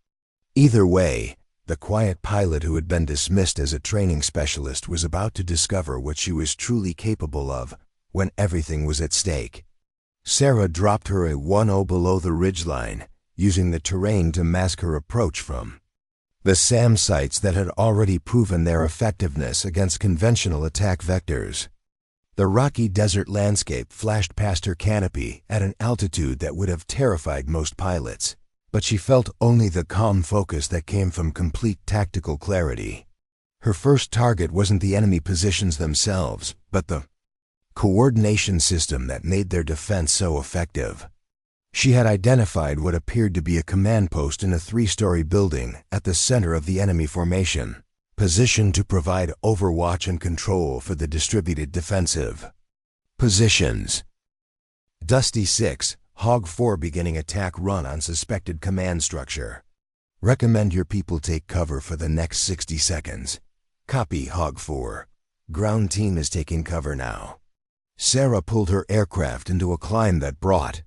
Either way, the quiet pilot who had been dismissed as a training specialist was about to discover what she was truly capable of when everything was at stake. Sarah dropped her A-10 below the ridgeline, using the terrain to mask her approach from the SAM sites that had already proven their effectiveness against conventional attack vectors. The rocky desert landscape flashed past her canopy at an altitude that would have terrified most pilots, but she felt only the calm focus that came from complete tactical clarity. Her first target wasn't the enemy positions themselves, but the coordination system that made their defense so effective. She had identified what appeared to be a command post in a 3-story building at the center of the enemy formation, positioned to provide overwatch and control for the distributed defensive. Positions. Dusty 6, Hog 4 beginning attack run on suspected command structure. Recommend your people take cover for the next 60 seconds. Copy, Hog 4. Ground team is taking cover now. Sarah pulled her aircraft into a climb that brought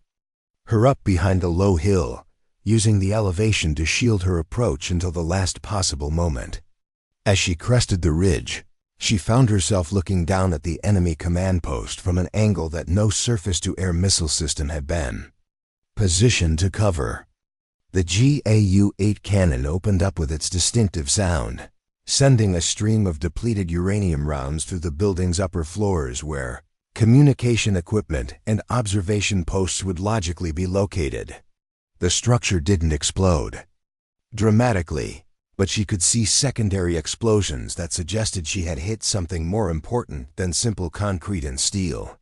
her up behind a low hill, using the elevation to shield her approach until the last possible moment. As she crested the ridge, she found herself looking down at the enemy command post from an angle that no surface-to-air missile system had been positioned to cover. The GAU-8 cannon opened up with its distinctive sound, sending a stream of depleted uranium rounds through the building's upper floors where communication equipment and observation posts would logically be located. The structure didn't explode dramatically, but she could see secondary explosions that suggested she had hit something more important than simple concrete and steel.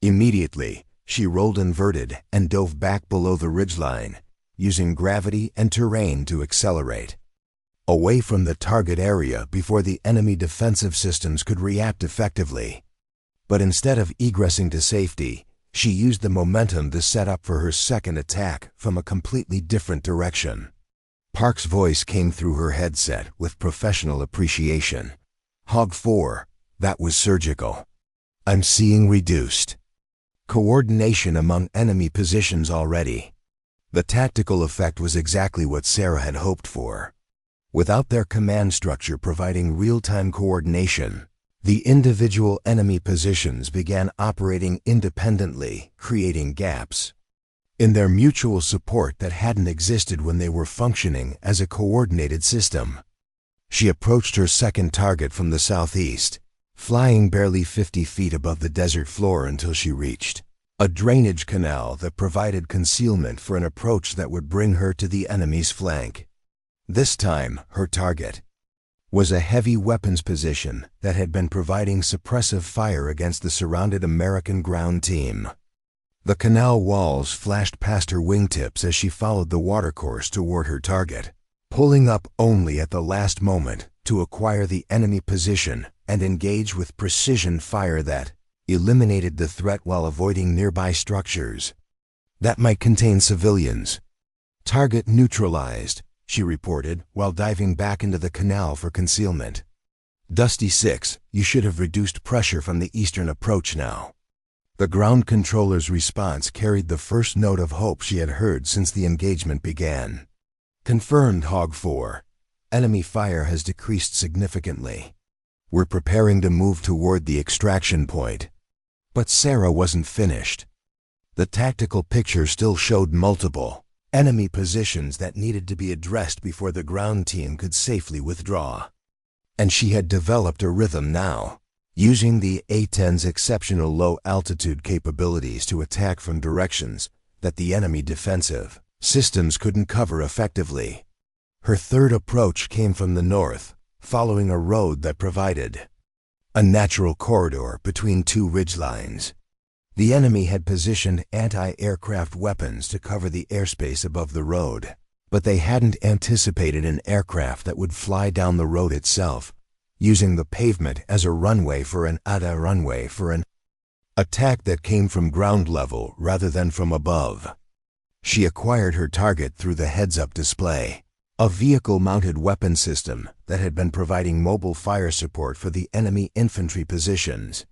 Immediately, she rolled inverted and dove back below the ridgeline, using gravity and terrain to accelerate away from the target area before the enemy defensive systems could react effectively. But instead of egressing to safety, she used the momentum to set up for her second attack from a completely different direction. Park's voice came through her headset with professional appreciation. Hog 4, that was surgical. I'm seeing reduced coordination among enemy positions already. The tactical effect was exactly what Sarah had hoped for. Without their command structure providing real-time coordination, the individual enemy positions began operating independently, creating gaps in their mutual support that hadn't existed when they were functioning as a coordinated system. She approached her second target from the southeast, flying barely 50 feet above the desert floor until she reached a drainage canal that provided concealment for an approach that would bring her to the enemy's flank. This time, her target was a heavy weapons position that had been providing suppressive fire against the surrounded American ground team. The canal walls flashed past her wingtips as she followed the watercourse toward her target, pulling up only at the last moment to acquire the enemy position and engage with precision fire that eliminated the threat while avoiding nearby structures that might contain civilians. Target neutralized, she reported while diving back into the canal for concealment. Dusty 6, you should have reduced pressure from the eastern approach now. The ground controller's response carried the first note of hope she had heard since the engagement began. Confirmed, Hog 4. Enemy fire has decreased significantly. We're preparing to move toward the extraction point. But Sarah wasn't finished. The tactical picture still showed multiple enemy positions that needed to be addressed before the ground team could safely withdraw. And she had developed a rhythm now, using the A-10's exceptional low-altitude capabilities to attack from directions that the enemy defensive systems couldn't cover effectively. Her third approach came from the north, following a road that provided a natural corridor between two ridgelines. The enemy had positioned anti-aircraft weapons to cover the airspace above the road, but they hadn't anticipated an aircraft that would fly down the road itself, using the pavement as a runway for an attack that came from ground level rather than from above. She acquired her target through the heads-up display, a vehicle-mounted weapon system that had been providing mobile fire support for the enemy infantry positions.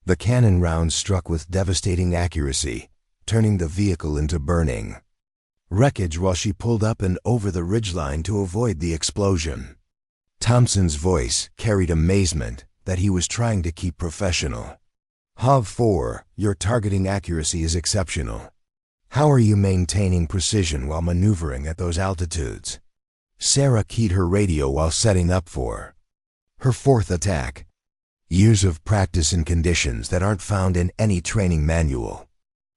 The cannon rounds struck with devastating accuracy, turning the vehicle into burning wreckage while she pulled up and over the ridgeline to avoid the explosion. Thompson's voice carried amazement that he was trying to keep professional. HOG-4, your targeting accuracy is exceptional. How are you maintaining precision while maneuvering at those altitudes? Sarah keyed her radio while setting up for her fourth attack. Years of practice in conditions that aren't found in any training manual.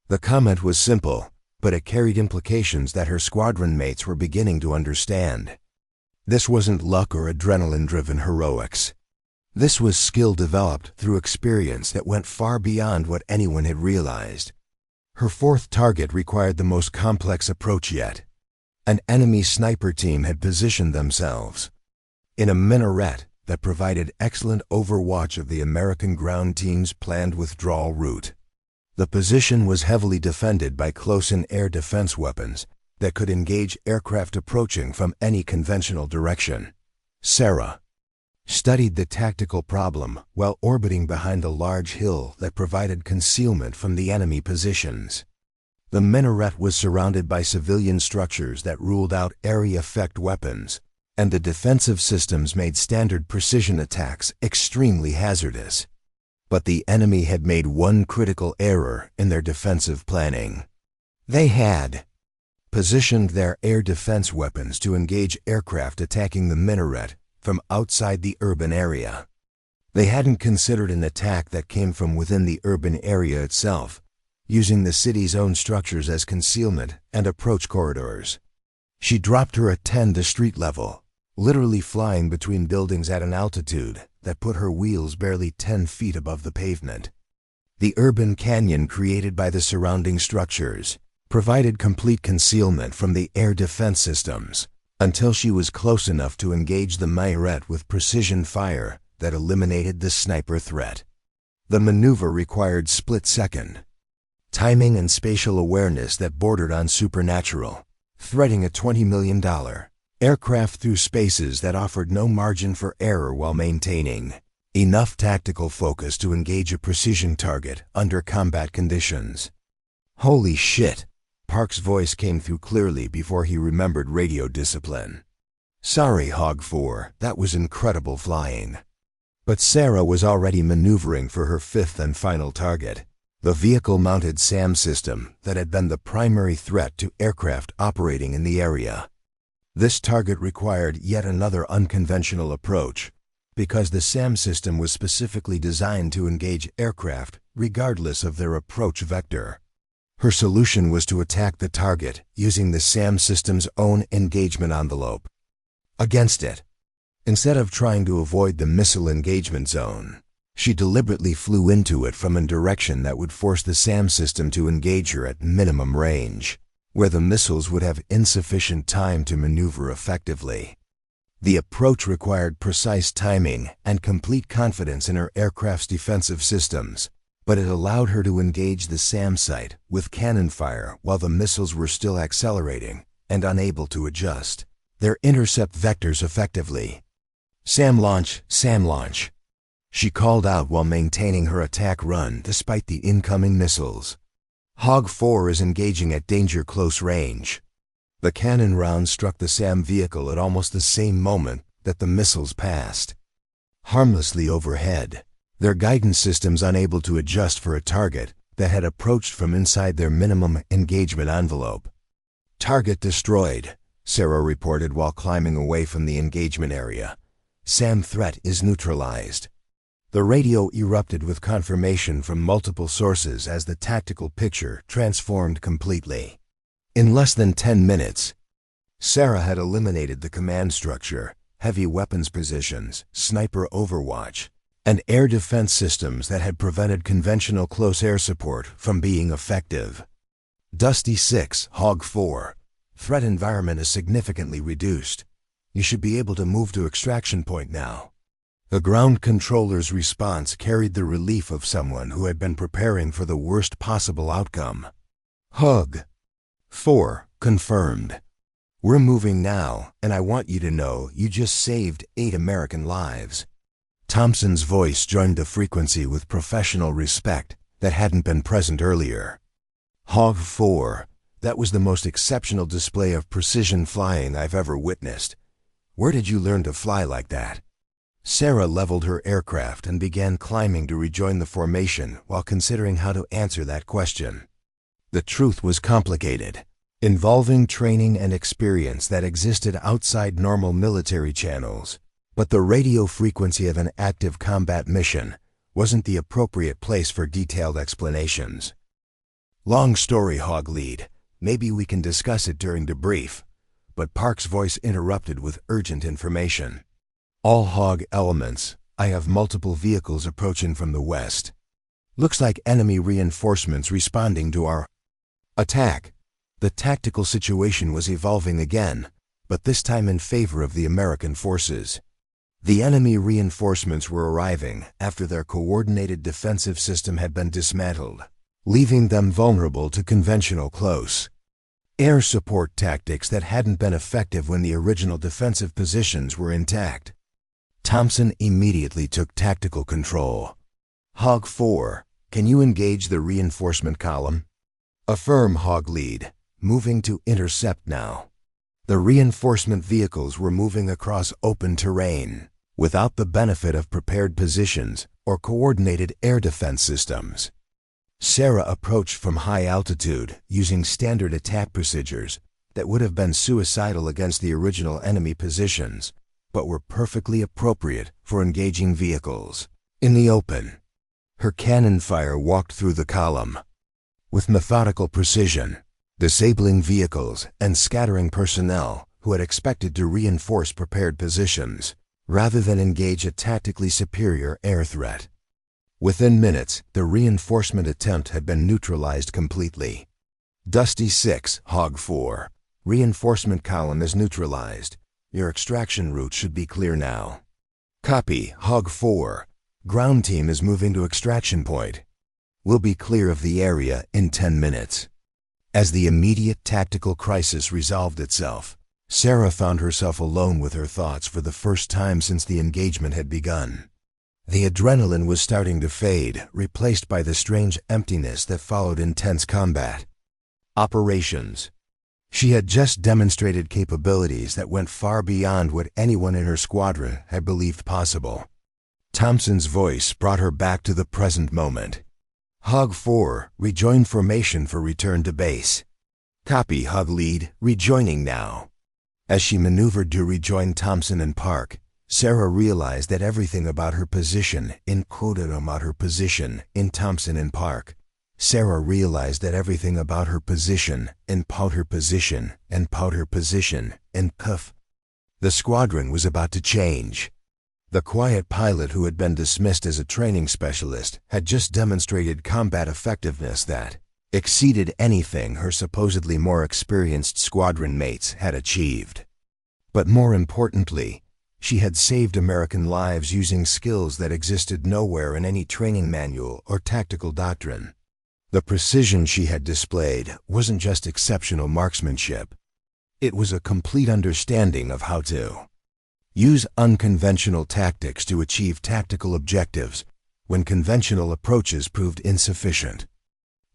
The comment was simple, but it carried implications that her squadron mates were beginning to understand. This wasn't luck or adrenaline-driven heroics. This was skill developed through experience that went far beyond what anyone had realized. Her fourth target required the most complex approach yet. An enemy sniper team had positioned themselves in a minaret that provided excellent overwatch of the American ground team's planned withdrawal route. The position was heavily defended by close-in air defense weapons that could engage aircraft approaching from any conventional direction. Sarah studied the tactical problem while orbiting behind a large hill that provided concealment from the enemy positions. The minaret was surrounded by civilian structures that ruled out area effect weapons, and the defensive systems made standard precision attacks extremely hazardous. But the enemy had made one critical error in their defensive planning. They had positioned their air defense weapons to engage aircraft attacking the minaret from outside the urban area. They hadn't considered an attack that came from within the urban area itself, using the city's own structures as concealment and approach corridors. She dropped her A-10 to street level, literally flying between buildings at an altitude that put her wheels barely 10 feet above the pavement. The urban canyon created by the surrounding structures provided complete concealment from the air defense systems until she was close enough to engage the minaret with precision fire that eliminated the sniper threat. The maneuver required split-second timing and spatial awareness that bordered on supernatural, threading a $20 million aircraft through spaces that offered no margin for error while maintaining enough tactical focus to engage a precision target under combat conditions. Holy shit! Park's voice came through clearly before he remembered radio discipline. Sorry, HOG-4, that was incredible flying. But Sarah was already maneuvering for her fifth and final target, the vehicle-mounted SAM system that had been the primary threat to aircraft operating in the area. This target required yet another unconventional approach, because the SAM system was specifically designed to engage aircraft regardless of their approach vector. Her solution was to attack the target using the SAM system's own engagement envelope against it. Instead of trying to avoid the missile engagement zone, she deliberately flew into it from a direction that would force the SAM system to engage her at minimum range, where the missiles would have insufficient time to maneuver effectively. The approach required precise timing and complete confidence in her aircraft's defensive systems, but it allowed her to engage the SAM site with cannon fire while the missiles were still accelerating and unable to adjust their intercept vectors effectively. SAM launch, SAM launch. She called out while maintaining her attack run despite the incoming missiles. HOG-4 is engaging at danger close range. The cannon rounds struck the SAM vehicle at almost the same moment that the missiles passed. Harmlessly overhead, their guidance systems unable to adjust for a target that had approached from inside their minimum engagement envelope. Target destroyed, Sarah reported while climbing away from the engagement area. SAM threat is neutralized. The radio erupted with confirmation from multiple sources as the tactical picture transformed completely. In less than 10 minutes, Sarah had eliminated the command structure, heavy weapons positions, sniper overwatch, and air defense systems that had prevented conventional close air support from being effective. Dusty 6, HOG-4. Threat environment is significantly reduced. You should be able to move to extraction point now. The ground controller's response carried the relief of someone who had been preparing for the worst possible outcome. HOG-4, confirmed. We're moving now, and I want you to know you just saved 8 American lives. Thompson's voice joined the frequency with professional respect that hadn't been present earlier. HOG-4, That was the most exceptional display of precision flying I've ever witnessed. Where did you learn to fly like that? Sarah leveled her aircraft and began climbing to rejoin the formation while considering how to answer that question. The truth was complicated, involving training and experience that existed outside normal military channels. But the radio frequency of an active combat mission wasn't the appropriate place for detailed explanations. Long story, Hog Lead. Maybe we can discuss it during debrief. But Park's voice interrupted with urgent information. All Hog elements, I have multiple vehicles approaching from the west. Looks like enemy reinforcements responding to our attack. The tactical situation was evolving again, but this time in favor of the American forces. The enemy reinforcements were arriving after their coordinated defensive system had been dismantled, leaving them vulnerable to conventional close air support tactics that hadn't been effective when the original defensive positions were intact. Thompson immediately took tactical control. Hog 4, can you engage the reinforcement column? Affirm, Hog Lead. Moving to intercept now. The reinforcement vehicles were moving across open terrain, without the benefit of prepared positions or coordinated air defense systems. Sarah approached from high altitude using standard attack procedures that would have been suicidal against the original enemy positions, but were perfectly appropriate for engaging vehicles in the open. Her cannon fire walked through the column with methodical precision, disabling vehicles and scattering personnel who had expected to reinforce prepared positions rather than engage a tactically superior air threat. Within minutes, the reinforcement attempt had been neutralized completely. Dusty 6, Hog 4. Reinforcement column is neutralized. Your extraction route should be clear now. Copy, Hog 4. Ground team is moving to extraction point. We'll be clear of the area in 10 minutes. As the immediate tactical crisis resolved itself, Sarah found herself alone with her thoughts for the first time since the engagement had begun. The adrenaline was starting to fade, replaced by the strange emptiness that followed intense combat. Operations. She had just demonstrated capabilities that went far beyond what anyone in her squadron had believed possible. Thompson's voice brought her back to the present moment. Hog 4, rejoin formation for return to base. Copy, Hog Lead, rejoining now. As she maneuvered to rejoin Thompson and Park, Sarah realized that everything about her position in Thompson and Park. Sarah realized that everything about her position in powder position and powder position in puff. The squadron was about to change. The quiet pilot who had been dismissed as a training specialist had just demonstrated combat effectiveness that exceeded anything her supposedly more experienced squadron mates had achieved. But more importantly, she had saved American lives using skills that existed nowhere in any training manual or tactical doctrine. The precision she had displayed wasn't just exceptional marksmanship. It was a complete understanding of how to use unconventional tactics to achieve tactical objectives when conventional approaches proved insufficient.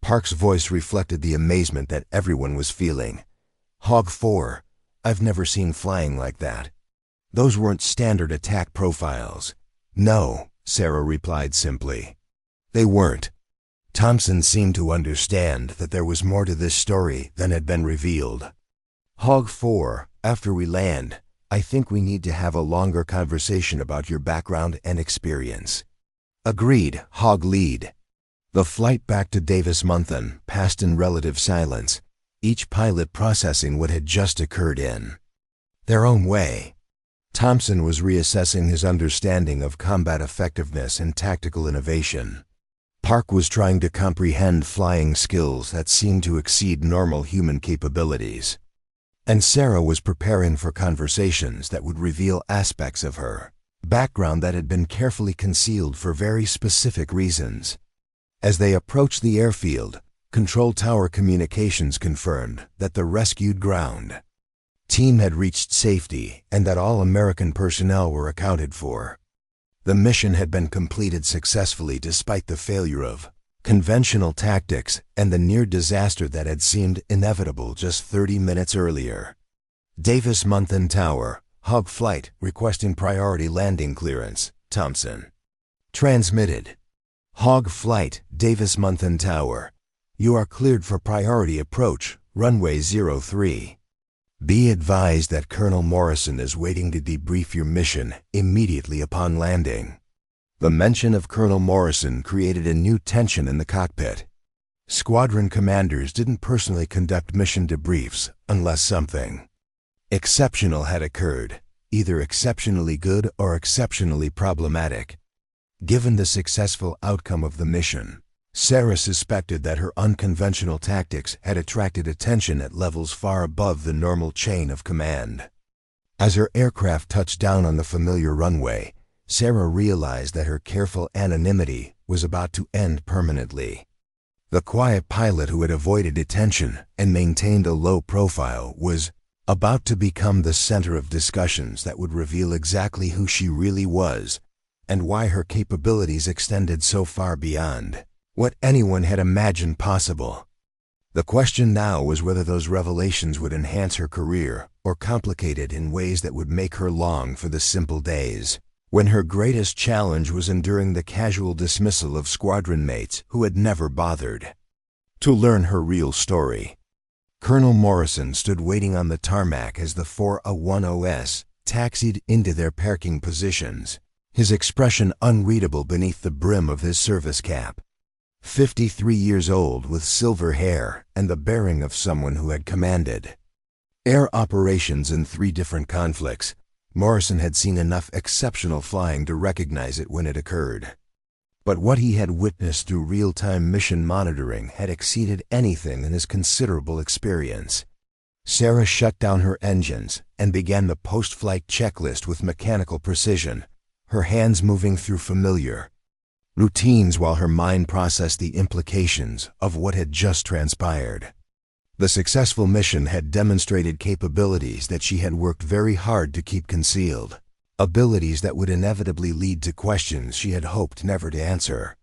Park's voice reflected the amazement that everyone was feeling. Hog 4, I've never seen flying like that. Those weren't standard attack profiles. No, Sarah replied simply. They weren't. Thompson seemed to understand that there was more to this story than had been revealed. Hog 4, after we land, I think we need to have a longer conversation about your background and experience. Agreed, Hog Lead. The flight back to Davis-Monthan passed in relative silence, each pilot processing what had just occurred in their own way. Thompson was reassessing his understanding of combat effectiveness and tactical innovation. Park was trying to comprehend flying skills that seemed to exceed normal human capabilities. And Sarah was preparing for conversations that would reveal aspects of her background that had been carefully concealed for very specific reasons. As they approached the airfield, control tower communications confirmed that the rescued ground team had reached safety and that all American personnel were accounted for. The mission had been completed successfully despite the failure of conventional tactics, and the near disaster that had seemed inevitable just 30 minutes earlier. Davis-Monthan Tower, Hog Flight, requesting priority landing clearance, Thompson. Transmitted. Hog Flight, Davis-Monthan Tower. You are cleared for priority approach, runway 03. Be advised that Colonel Morrison is waiting to debrief your mission immediately upon landing. The mention of Colonel Morrison created a new tension in the cockpit. Squadron commanders didn't personally conduct mission debriefs unless something exceptional had occurred, either exceptionally good or exceptionally problematic. Given the successful outcome of the mission, Sarah suspected that her unconventional tactics had attracted attention at levels far above the normal chain of command. As her aircraft touched down on the familiar runway, Sarah realized that her careful anonymity was about to end permanently. The quiet pilot who had avoided attention and maintained a low profile was about to become the center of discussions that would reveal exactly who she really was and why her capabilities extended so far beyond what anyone had imagined possible. The question now was whether those revelations would enhance her career or complicate it in ways that would make her long for the simple days when her greatest challenge was enduring the casual dismissal of squadron mates who had never bothered to learn her real story. Colonel Morrison stood waiting on the tarmac as the 4A-10S taxied into their parking positions, his expression unreadable beneath the brim of his service cap. 53 years old with silver hair and the bearing of someone who had commanded air operations in 3 different conflicts, Morrison had seen enough exceptional flying to recognize it when it occurred. But what he had witnessed through real-time mission monitoring had exceeded anything in his considerable experience. Sarah shut down her engines and began the post-flight checklist with mechanical precision, her hands moving through familiar routines while her mind processed the implications of what had just transpired. The successful mission had demonstrated capabilities that she had worked very hard to keep concealed, abilities that would inevitably lead to questions she had hoped never to answer.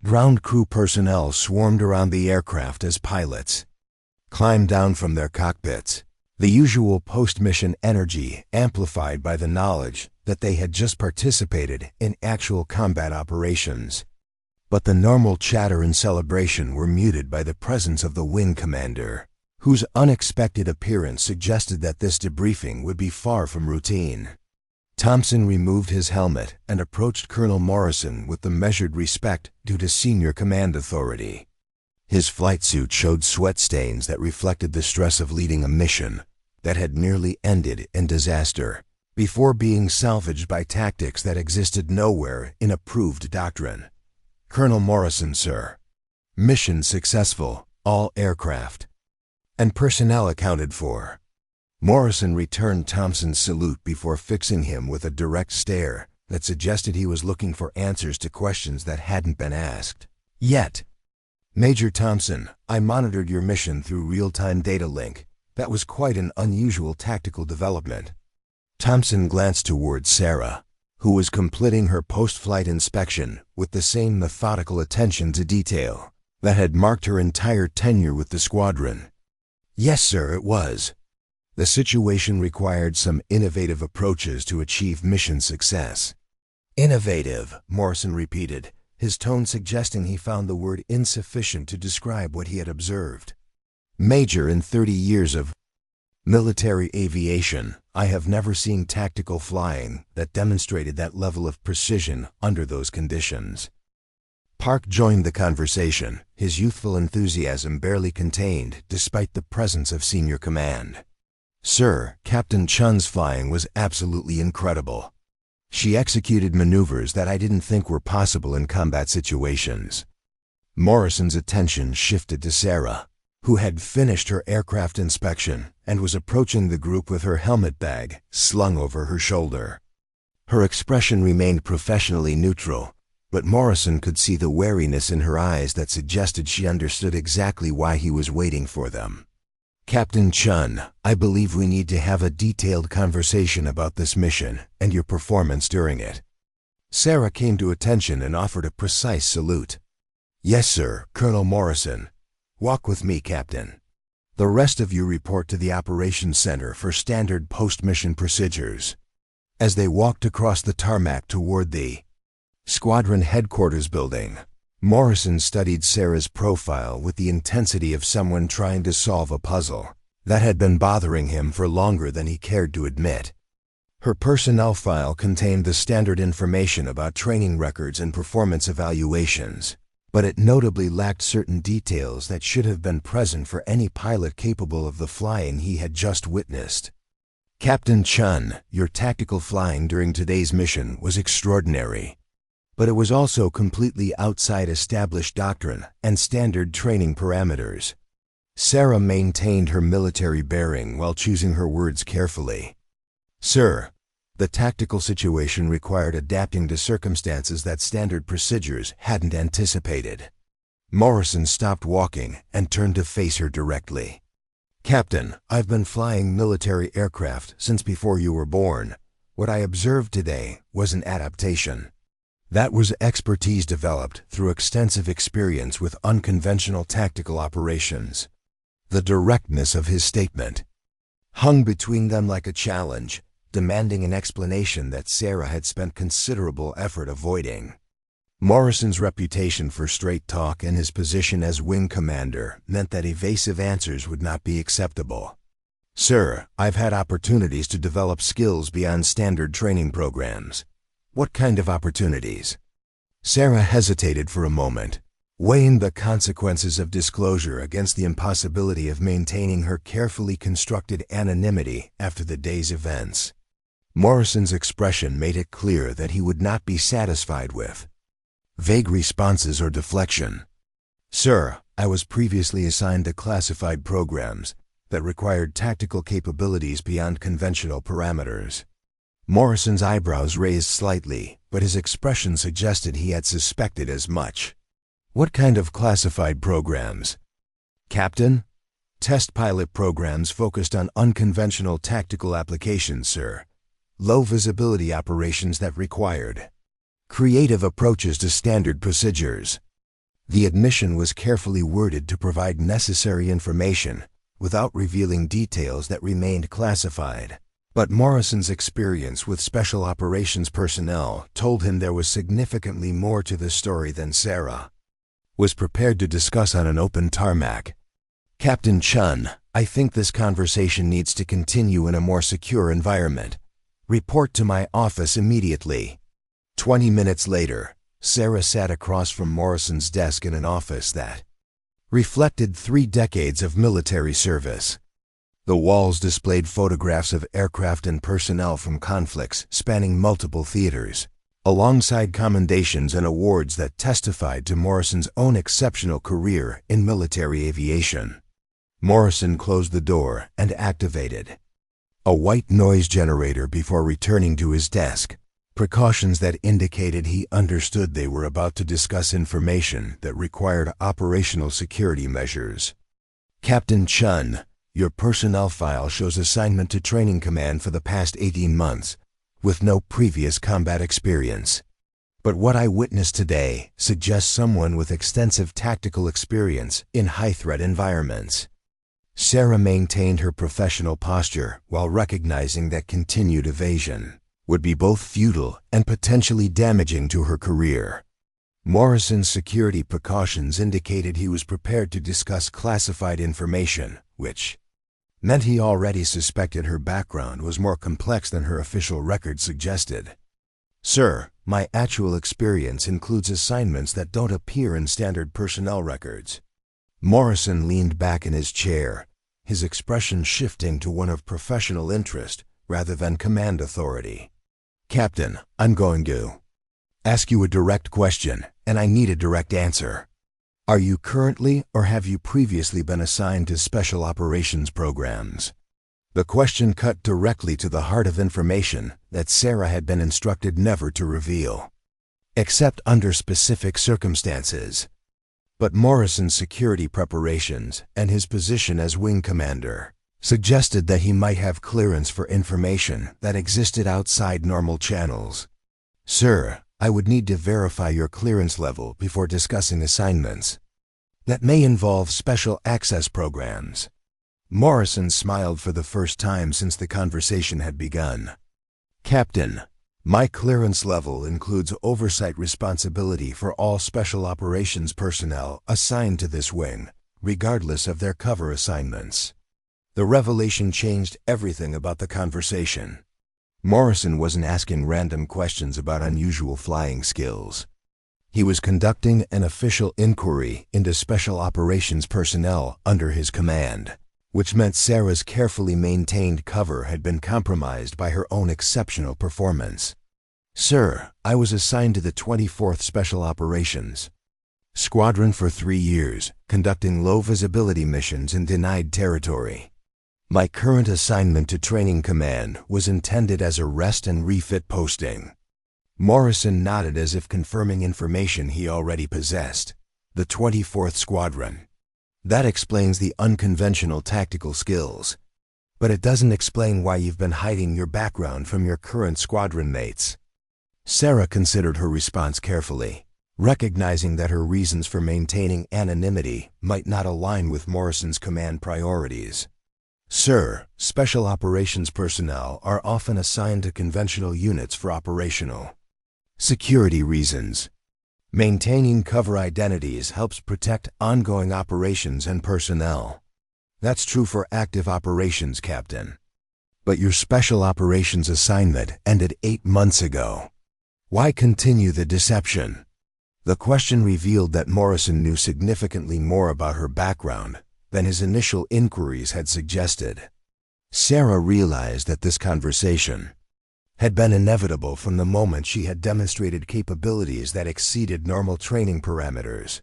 Ground crew personnel swarmed around the aircraft as pilots climbed down from their cockpits, the usual post-mission energy amplified by the knowledge that they had just participated in actual combat operations. But the normal chatter and celebration were muted by the presence of the wing commander, whose unexpected appearance suggested that this debriefing would be far from routine. Thompson removed his helmet and approached Colonel Morrison with the measured respect due to senior command authority. His flight suit showed sweat stains that reflected the stress of leading a mission that had nearly ended in disaster before being salvaged by tactics that existed nowhere in approved doctrine. Colonel Morrison, sir. Mission successful, all aircraft and personnel accounted for. Morrison returned Thompson's salute before fixing him with a direct stare that suggested he was looking for answers to questions that hadn't been asked yet. Major Thompson, I monitored your mission through real-time data link. That was quite an unusual tactical development. Thompson glanced towards Sarah, who was completing her post-flight inspection with the same methodical attention to detail that had marked her entire tenure with the squadron. Yes, sir, it was. The situation required some innovative approaches to achieve mission success. Innovative, Morrison repeated, his tone suggesting he found the word insufficient to describe what he had observed. Major, in 30 years of military aviation, I have never seen tactical flying that demonstrated that level of precision under those conditions. Park joined the conversation, his youthful enthusiasm barely contained despite the presence of senior command. Sir, Captain Chun's flying was absolutely incredible. She executed maneuvers that I didn't think were possible in combat situations. Morrison's attention shifted to Sarah, who had finished her aircraft inspection and was approaching the group with her helmet bag slung over her shoulder. Her expression remained professionally neutral, but Morrison could see the wariness in her eyes that suggested she understood exactly why he was waiting for them. Captain Chun, I believe we need to have a detailed conversation about this mission and your performance during it. Sarah came to attention and offered a precise salute. Yes, sir, Colonel Morrison. Walk with me, Captain. The rest of you report to the Operations Center for standard post-mission procedures. As they walked across the tarmac toward the squadron headquarters building, Morrison studied Sarah's profile with the intensity of someone trying to solve a puzzle that had been bothering him for longer than he cared to admit. Her personnel file contained the standard information about training records and performance evaluations, but it notably lacked certain details that should have been present for any pilot capable of the flying he had just witnessed. Captain Chun, your tactical flying during today's mission was extraordinary, but it was also completely outside established doctrine and standard training parameters. Sarah maintained her military bearing while choosing her words carefully. Sir, the tactical situation required adapting to circumstances that standard procedures hadn't anticipated. Morrison stopped walking and turned to face her directly. Captain, I've been flying military aircraft since before you were born. What I observed today was an adaptation. That was expertise developed through extensive experience with unconventional tactical operations. The directness of his statement hung between them like a challenge, demanding an explanation that Sarah had spent considerable effort avoiding. Morrison's reputation for straight talk and his position as wing commander meant that evasive answers would not be acceptable. Sir, I've had opportunities to develop skills beyond standard training programs. What kind of opportunities? Sarah hesitated for a moment, weighing the consequences of disclosure against the impossibility of maintaining her carefully constructed anonymity after the day's events. Morrison's expression made it clear that he would not be satisfied with vague responses or deflection. Sir, I was previously assigned to classified programs that required tactical capabilities beyond conventional parameters. Morrison's eyebrows raised slightly, but his expression suggested he had suspected as much. What kind of classified programs? Captain? Test pilot programs focused on unconventional tactical applications, sir. Low visibility operations that required creative approaches to standard procedures. The admission was carefully worded to provide necessary information without revealing details that remained classified. But Morrison's experience with special operations personnel told him there was significantly more to the story than Sarah was prepared to discuss on an open tarmac. Captain Chun, I think this conversation needs to continue in a more secure environment. Report to my office immediately. 20 minutes later, Sarah sat across from Morrison's desk in an office that reflected 3 decades of military service. The walls displayed photographs of aircraft and personnel from conflicts spanning multiple theaters, alongside commendations and awards that testified to Morrison's own exceptional career in military aviation. Morrison closed the door and activated a white noise generator before returning to his desk, precautions that indicated he understood they were about to discuss information that required operational security measures. Captain Chun, your personnel file shows assignment to training command for the past 18 months, with no previous combat experience. But what I witnessed today suggests someone with extensive tactical experience in high-threat environments. Sarah maintained her professional posture while recognizing that continued evasion would be both futile and potentially damaging to her career. Morrison's security precautions indicated he was prepared to discuss classified information, which meant he already suspected her background was more complex than her official record suggested. Sir, my actual experience includes assignments that don't appear in standard personnel records. Morrison leaned back in his chair, his expression shifting to one of professional interest rather than command authority. Captain, I'm going to ask you a direct question, and I need a direct answer. Are you currently or have you previously been assigned to special operations programs? The question cut directly to the heart of information that Sarah had been instructed never to reveal, except under specific circumstances. But Morrison's security preparations and his position as wing commander suggested that he might have clearance for information that existed outside normal channels. Sir, I would need to verify your clearance level before discussing assignments. That may involve special access programs." Morrison smiled for the first time since the conversation had begun. "Captain, my clearance level includes oversight responsibility for all special operations personnel assigned to this wing, regardless of their cover assignments." The revelation changed everything about the conversation. Morrison wasn't asking random questions about unusual flying skills. He was conducting an official inquiry into special operations personnel under his command, which meant Sarah's carefully maintained cover had been compromised by her own exceptional performance. "Sir, I was assigned to the 24th Special Operations Squadron for 3 years, conducting low-visibility missions in denied territory. My current assignment to Training Command was intended as a rest and refit posting." Morrison nodded as if confirming information he already possessed. "The 24th Squadron. That explains the unconventional tactical skills. But it doesn't explain why you've been hiding your background from your current squadron mates." Sarah considered her response carefully, recognizing that her reasons for maintaining anonymity might not align with Morrison's command priorities. "Sir, special operations personnel are often assigned to conventional units for operational security reasons. Maintaining cover identities helps protect ongoing operations and personnel. That's true for active operations, Captain. But your special operations assignment ended 8 months ago. Why continue the deception?" The question revealed that Morrison knew significantly more about her background than his initial inquiries had suggested. Sarah realized that this conversation had been inevitable from the moment she had demonstrated capabilities that exceeded normal training parameters.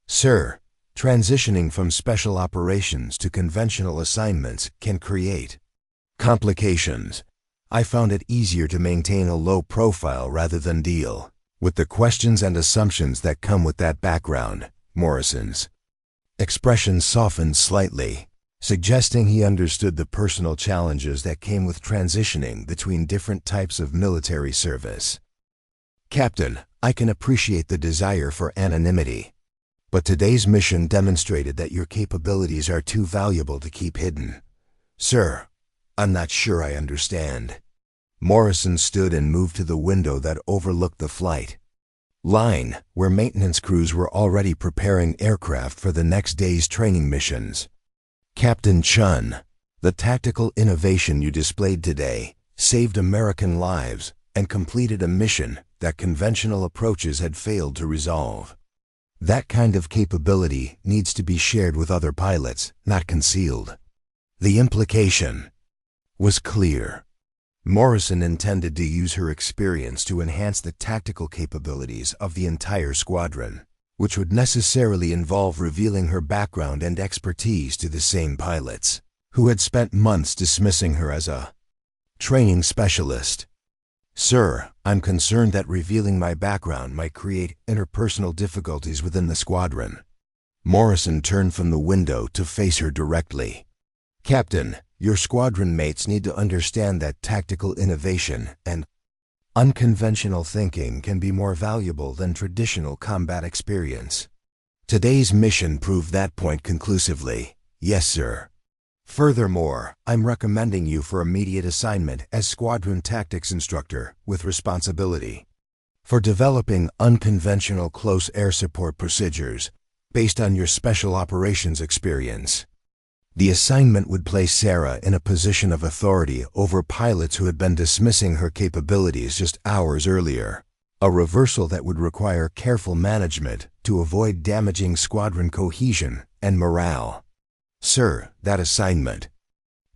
"Sir, transitioning from special operations to conventional assignments can create complications. I found it easier to maintain a low profile rather than deal with the questions and assumptions that come with that background." Morrison's expression softened slightly, suggesting he understood the personal challenges that came with transitioning between different types of military service. "Captain, I can appreciate the desire for anonymity, but today's mission demonstrated that your capabilities are too valuable to keep hidden." "Sir, I'm not sure I understand." Morrison stood and moved to the window that overlooked the flight line, where maintenance crews were already preparing aircraft for the next day's training missions. "Captain Chun, the tactical innovation you displayed today saved American lives and completed a mission that conventional approaches had failed to resolve. That kind of capability needs to be shared with other pilots, not concealed." The implication was clear. Morrison intended to use her experience to enhance the tactical capabilities of the entire squadron, which would necessarily involve revealing her background and expertise to the same pilots who had spent months dismissing her as a training specialist. "Sir, I'm concerned that revealing my background might create interpersonal difficulties within the squadron." Morrison turned from the window to face her directly. "Captain, your squadron mates need to understand that tactical innovation and unconventional thinking can be more valuable than traditional combat experience. Today's mission proved that point conclusively." "Yes, sir. Furthermore, I'm recommending you for immediate assignment as Squadron Tactics Instructor with responsibility for developing unconventional close air support procedures based on your special operations experience." The assignment would place Sarah in a position of authority over pilots who had been dismissing her capabilities just hours earlier, a reversal that would require careful management to avoid damaging squadron cohesion and morale. "Sir, that assignment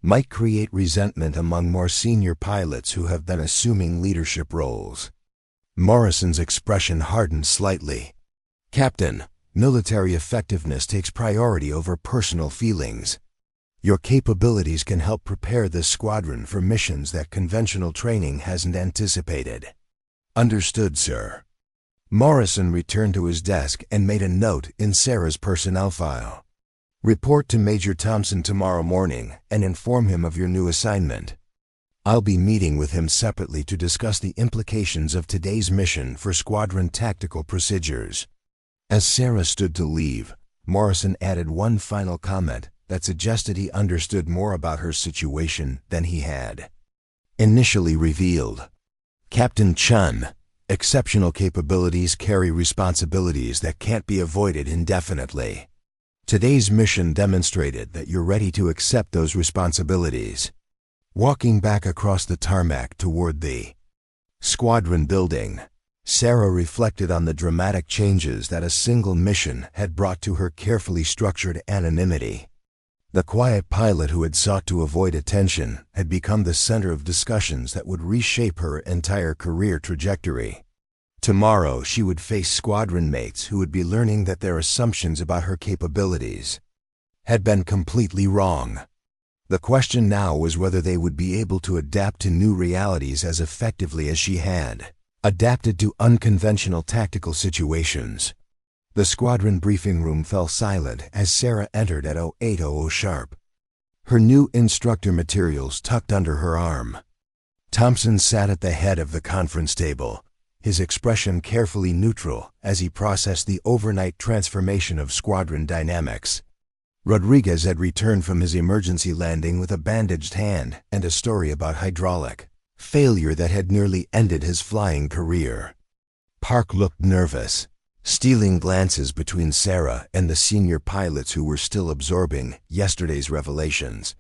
might create resentment among more senior pilots who have been assuming leadership roles." Morrison's expression hardened slightly. "Captain, military effectiveness takes priority over personal feelings. Your capabilities can help prepare this squadron for missions that conventional training hasn't anticipated." "Understood, sir." Morrison returned to his desk and made a note in Sarah's personnel file. "Report to Major Thompson tomorrow morning and inform him of your new assignment." I'll be meeting with him separately to discuss the implications of today's mission for squadron tactical procedures." As Sarah stood to leave, Morrison added one final comment that suggested he understood more about her situation than he had initially revealed. "Captain Chun, exceptional capabilities carry responsibilities that can't be avoided indefinitely. Today's mission demonstrated that you're ready to accept those responsibilities." Walking back across the tarmac toward the squadron building, Sarah reflected on the dramatic changes that a single mission had brought to her carefully structured anonymity. The quiet pilot who had sought to avoid attention had become the center of discussions that would reshape her entire career trajectory. Tomorrow she would face squadron mates who would be learning that their assumptions about her capabilities had been completely wrong. The question now was whether they would be able to adapt to new realities as effectively as she had adapted to unconventional tactical situations. The squadron briefing room fell silent as Sarah entered at 0800 sharp, her new instructor materials tucked under her arm. Thompson sat at the head of the conference table, his expression carefully neutral as he processed the overnight transformation of squadron dynamics. Rodriguez had returned from his emergency landing with a bandaged hand and a story about hydraulic failure that had nearly ended his flying career. Park looked nervous, stealing glances between Sarah and the senior pilots who were still absorbing yesterday's revelations.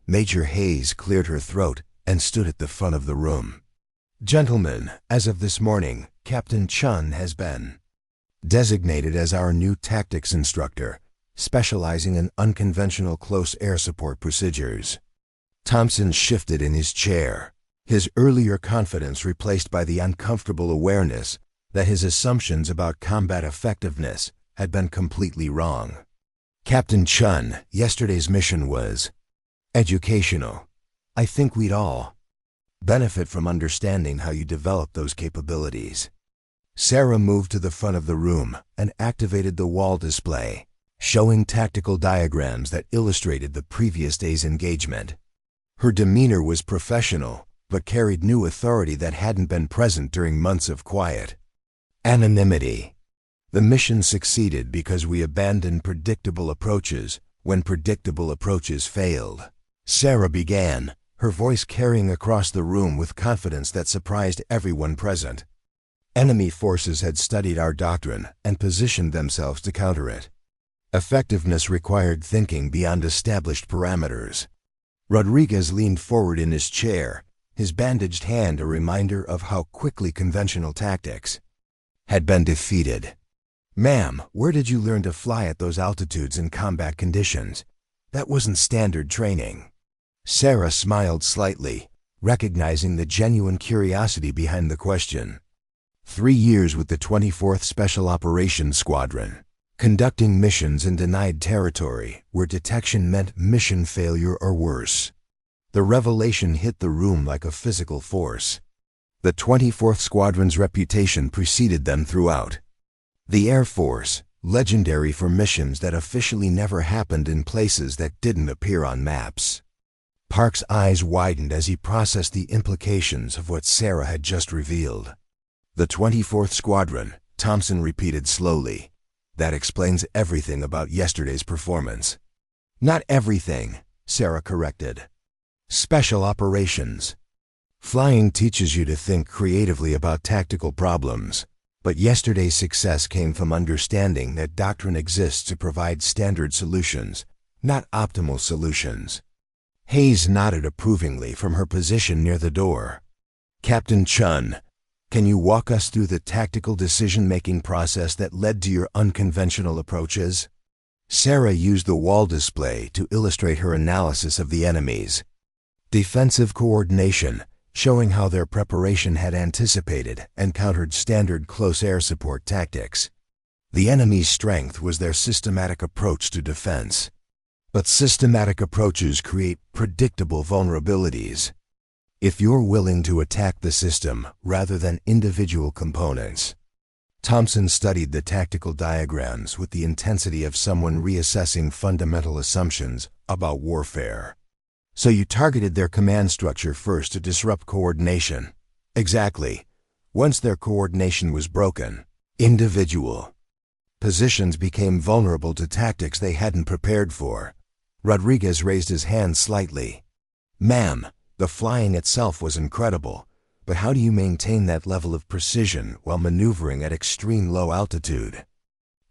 Major Hayes cleared her throat and stood at the front of the room. "Gentlemen, as of this morning, Captain Chun has been designated as our new tactics instructor, specializing in unconventional close air support procedures." Thompson shifted in his chair, his earlier confidence replaced by the uncomfortable awareness that his assumptions about combat effectiveness had been completely wrong. "Captain Chun, yesterday's mission was educational. I think we'd all benefit from understanding how you develop those capabilities." Sarah moved to the front of the room and activated the wall display, showing tactical diagrams that illustrated the previous day's engagement. Her demeanor was professional, but carried new authority that hadn't been present during months of quiet anonymity. "The mission succeeded because we abandoned predictable approaches when predictable approaches failed," Sarah began, her voice carrying across the room with confidence that surprised everyone present. "Enemy forces had studied our doctrine and positioned themselves to counter it. Effectiveness required thinking beyond established parameters." Rodriguez leaned forward in his chair, his bandaged hand a reminder of how quickly conventional tactics had been defeated. "Ma'am, where did you learn to fly at those altitudes in combat conditions? That wasn't standard training." Sarah smiled slightly, recognizing the genuine curiosity behind the question. 3 years with the 24th Special Operations Squadron, conducting missions in denied territory where detection meant mission failure or worse. The revelation hit the room like a physical force. The 24th Squadron's reputation preceded them throughout the Air Force, legendary for missions that officially never happened in places that didn't appear on maps. Park's eyes widened as he processed the implications of what Sarah had just revealed. "The 24th Squadron," Thompson repeated slowly. "That explains everything about yesterday's performance." "Not everything," Sarah corrected. "Special operations. Flying teaches you to think creatively about tactical problems, but yesterday's success came from understanding that doctrine exists to provide standard solutions, not optimal solutions." Hayes nodded approvingly from her position near the door. "Captain Chun, can you walk us through the tactical decision-making process that led to your unconventional approaches?" Sarah used the wall display to illustrate her analysis of the enemy's defensive coordination, showing how their preparation had anticipated and countered standard close air support tactics. The enemy's strength was their systematic approach to defense. But systematic approaches create predictable vulnerabilities. If you're willing to attack the system rather than individual components. Thompson studied the tactical diagrams with the intensity of someone reassessing fundamental assumptions about warfare. So you targeted their command structure first to disrupt coordination. Exactly. Once their coordination was broken, individual positions became vulnerable to tactics they hadn't prepared for. Rodriguez raised his hand slightly. Ma'am, the flying itself was incredible, but how do you maintain that level of precision while maneuvering at extreme low altitude?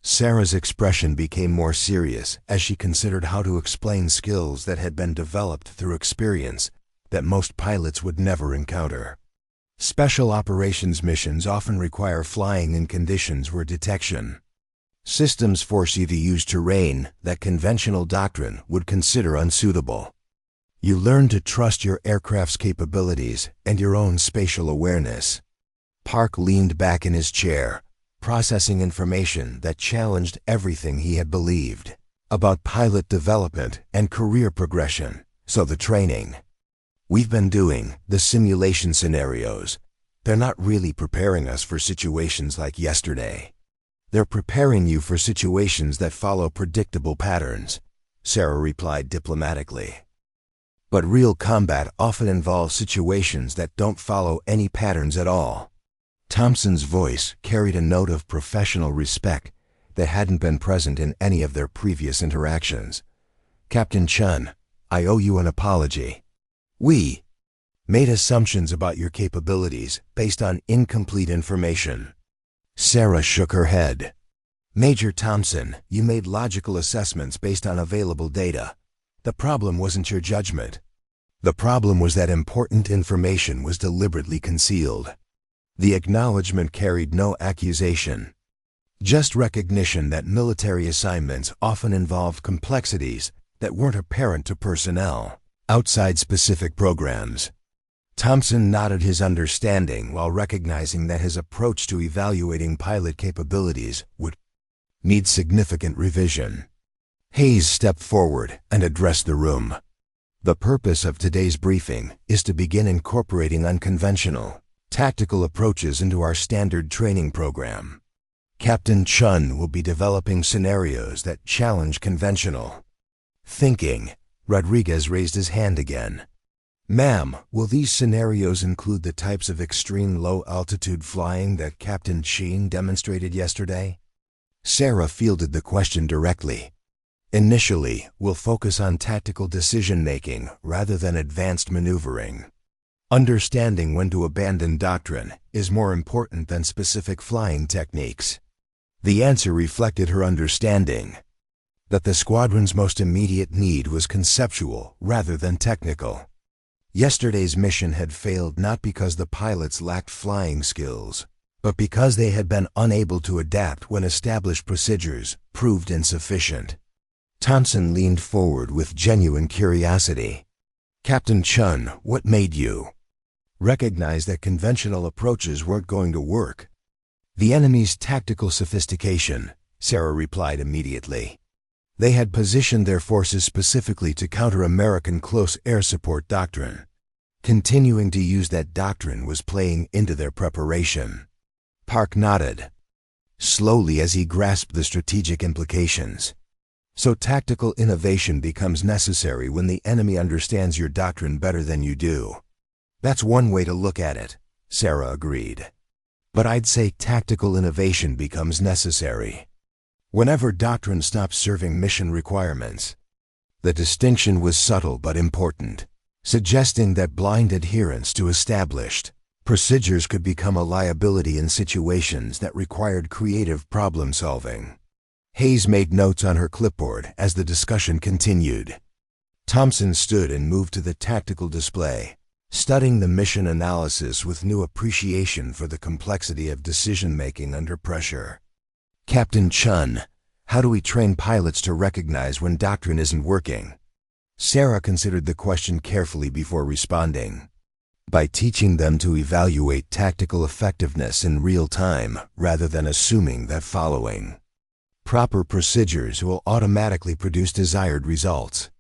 Sarah's expression became more serious as she considered how to explain skills that had been developed through experience that most pilots would never encounter. Special operations missions often require flying in conditions where detection systems force you to use terrain that conventional doctrine would consider unsuitable. You learn to trust your aircraft's capabilities and your own spatial awareness. Park leaned back in his chair, processing information that challenged everything he had believed about pilot development and career progression. So the training we've been doing, the simulation scenarios, they're not really preparing us for situations like yesterday. They're preparing you for situations that follow predictable patterns, Sarah replied diplomatically. But real combat often involves situations that don't follow any patterns at all. Thompson's voice carried a note of professional respect that hadn't been present in any of their previous interactions. Captain Chun, I owe you an apology. We made assumptions about your capabilities based on incomplete information. Sarah shook her head. Major Thompson, you made logical assessments based on available data. The problem wasn't your judgment. The problem was that important information was deliberately concealed. The acknowledgement carried no accusation, just recognition that military assignments often involved complexities that weren't apparent to personnel outside specific programs. Thompson nodded his understanding while recognizing that his approach to evaluating pilot capabilities would need significant revision. Hayes stepped forward and addressed the room. The purpose of today's briefing is to begin incorporating unconventional, tactical approaches into our standard training program. Captain Chun will be developing scenarios that challenge conventional thinking. Rodriguez raised his hand again. Ma'am, will these scenarios include the types of extreme low-altitude flying that Captain Sheen demonstrated yesterday? Sarah fielded the question directly. Initially, we'll focus on tactical decision-making rather than advanced maneuvering. Understanding when to abandon doctrine is more important than specific flying techniques. The answer reflected her understanding that the squadron's most immediate need was conceptual rather than technical. Yesterday's mission had failed not because the pilots lacked flying skills, but because they had been unable to adapt when established procedures proved insufficient. Thompson leaned forward with genuine curiosity. Captain Chun, what made you recognize that conventional approaches weren't going to work? The enemy's tactical sophistication, Sarah replied immediately. They had positioned their forces specifically to counter American close air support doctrine. Continuing to use that doctrine was playing into their preparation. Park nodded slowly as he grasped the strategic implications. So tactical innovation becomes necessary when the enemy understands your doctrine better than you do. That's one way to look at it, Sarah agreed. But I'd say tactical innovation becomes necessary whenever doctrine stops serving mission requirements. The distinction was subtle but important, suggesting that blind adherence to established procedures could become a liability in situations that required creative problem-solving. Hayes made notes on her clipboard as the discussion continued. Thompson stood and moved to the tactical display, studying the mission analysis with new appreciation for the complexity of decision-making under pressure. Captain Chun, how do we train pilots to recognize when doctrine isn't working? Sarah considered the question carefully before responding. By teaching them to evaluate tactical effectiveness in real time rather than assuming that following proper procedures will automatically produce desired results.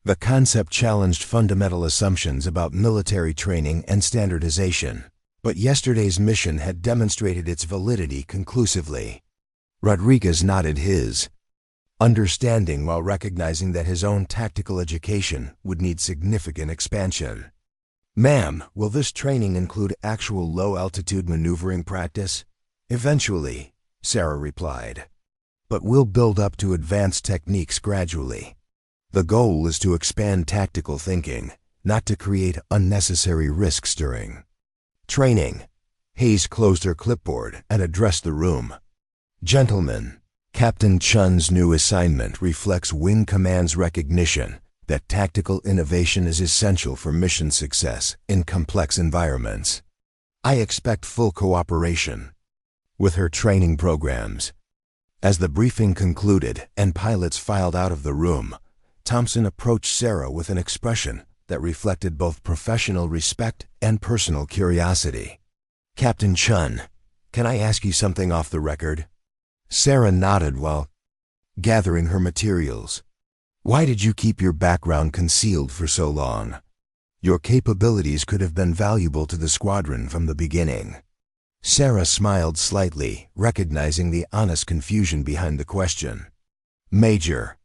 The concept challenged fundamental assumptions about military training and standardization, but yesterday's mission had demonstrated its validity conclusively. Rodriguez nodded his understanding while recognizing that his own tactical education would need significant expansion. "Ma'am, will this training include actual low-altitude maneuvering practice?" "Eventually," Sarah replied. "But we'll build up to advanced techniques gradually. The goal is to expand tactical thinking, not to create unnecessary risks during training." Hayes closed her clipboard and addressed the room. "Gentlemen, Captain Chun's new assignment reflects Wing Command's recognition that tactical innovation is essential for mission success in complex environments. I expect full cooperation with her training programs." As the briefing concluded and pilots filed out of the room, Thompson approached Sarah with an expression that reflected both professional respect and personal curiosity. "Captain Chun, can I ask you something off the record?" Sarah nodded while gathering her materials. "Why did you keep your background concealed for so long? Your capabilities could have been valuable to the squadron from the beginning." Sarah smiled slightly, recognizing the honest confusion behind the question. "Major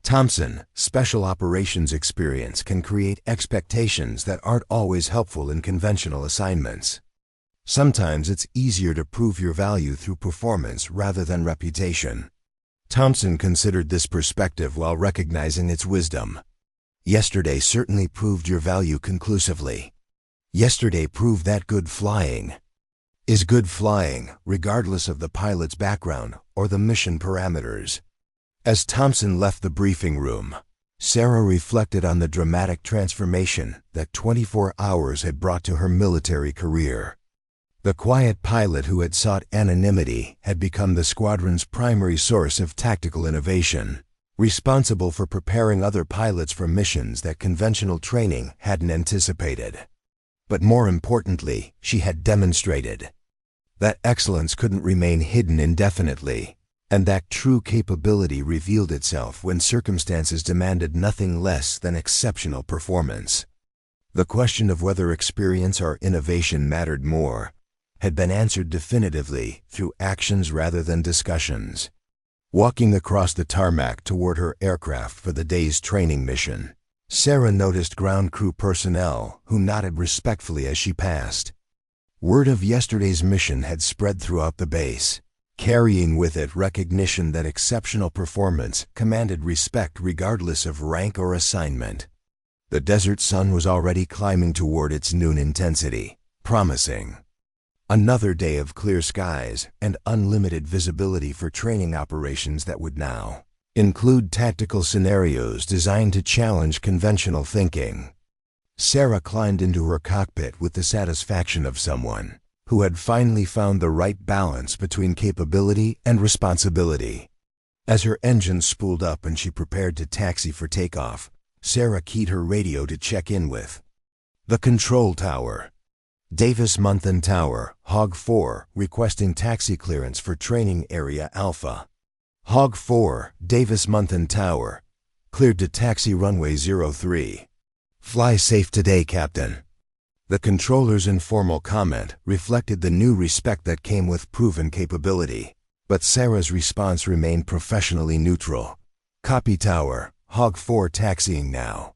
Thompson, special operations experience can create expectations that aren't always helpful in conventional assignments. Sometimes it's easier to prove your value through performance rather than reputation." Thompson considered this perspective while recognizing its wisdom. "Yesterday certainly proved your value conclusively. Yesterday proved that good flying is good flying, regardless of the pilot's background or the mission parameters." As Thompson left the briefing room, Sarah reflected on the dramatic transformation that 24 hours had brought to her military career. The quiet pilot who had sought anonymity had become the squadron's primary source of tactical innovation, responsible for preparing other pilots for missions that conventional training hadn't anticipated. But more importantly, she had demonstrated that excellence couldn't remain hidden indefinitely, and that true capability revealed itself when circumstances demanded nothing less than exceptional performance. The question of whether experience or innovation mattered more had been answered definitively through actions rather than discussions. Walking across the tarmac toward her aircraft for the day's training mission, Sarah noticed ground crew personnel who nodded respectfully as she passed. Word of yesterday's mission had spread throughout the base, carrying with it recognition that exceptional performance commanded respect regardless of rank or assignment. The desert sun was already climbing toward its noon intensity, promising another day of clear skies and unlimited visibility for training operations that would now include tactical scenarios designed to challenge conventional thinking. Sarah climbed into her cockpit with the satisfaction of someone who had finally found the right balance between capability and responsibility. As her engine spooled up and she prepared to taxi for takeoff, Sarah keyed her radio to check in with the control tower. Davis-Monthan Tower, Hog 4, requesting taxi clearance for Training Area Alpha. Hog 4, Davis-Monthan Tower, cleared to taxi runway 03. Fly safe today, Captain. The controller's informal comment reflected the new respect that came with proven capability, but Sarah's response remained professionally neutral. Copy Tower, Hog 4 taxiing now.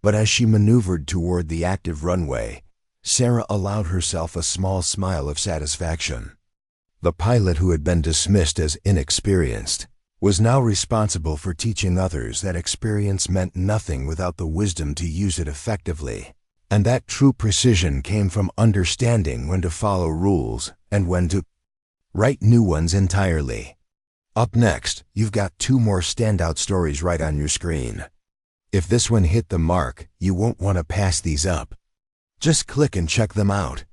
But as she maneuvered toward the active runway, Sarah allowed herself a small smile of satisfaction. The pilot who had been dismissed as inexperienced was now responsible for teaching others that experience meant nothing without the wisdom to use it effectively, and that true precision came from understanding when to follow rules and when to write new ones entirely. Up next, you've got 2 more standout stories right on your screen. If this one hit the mark, you won't want to pass these up. Just click and check them out.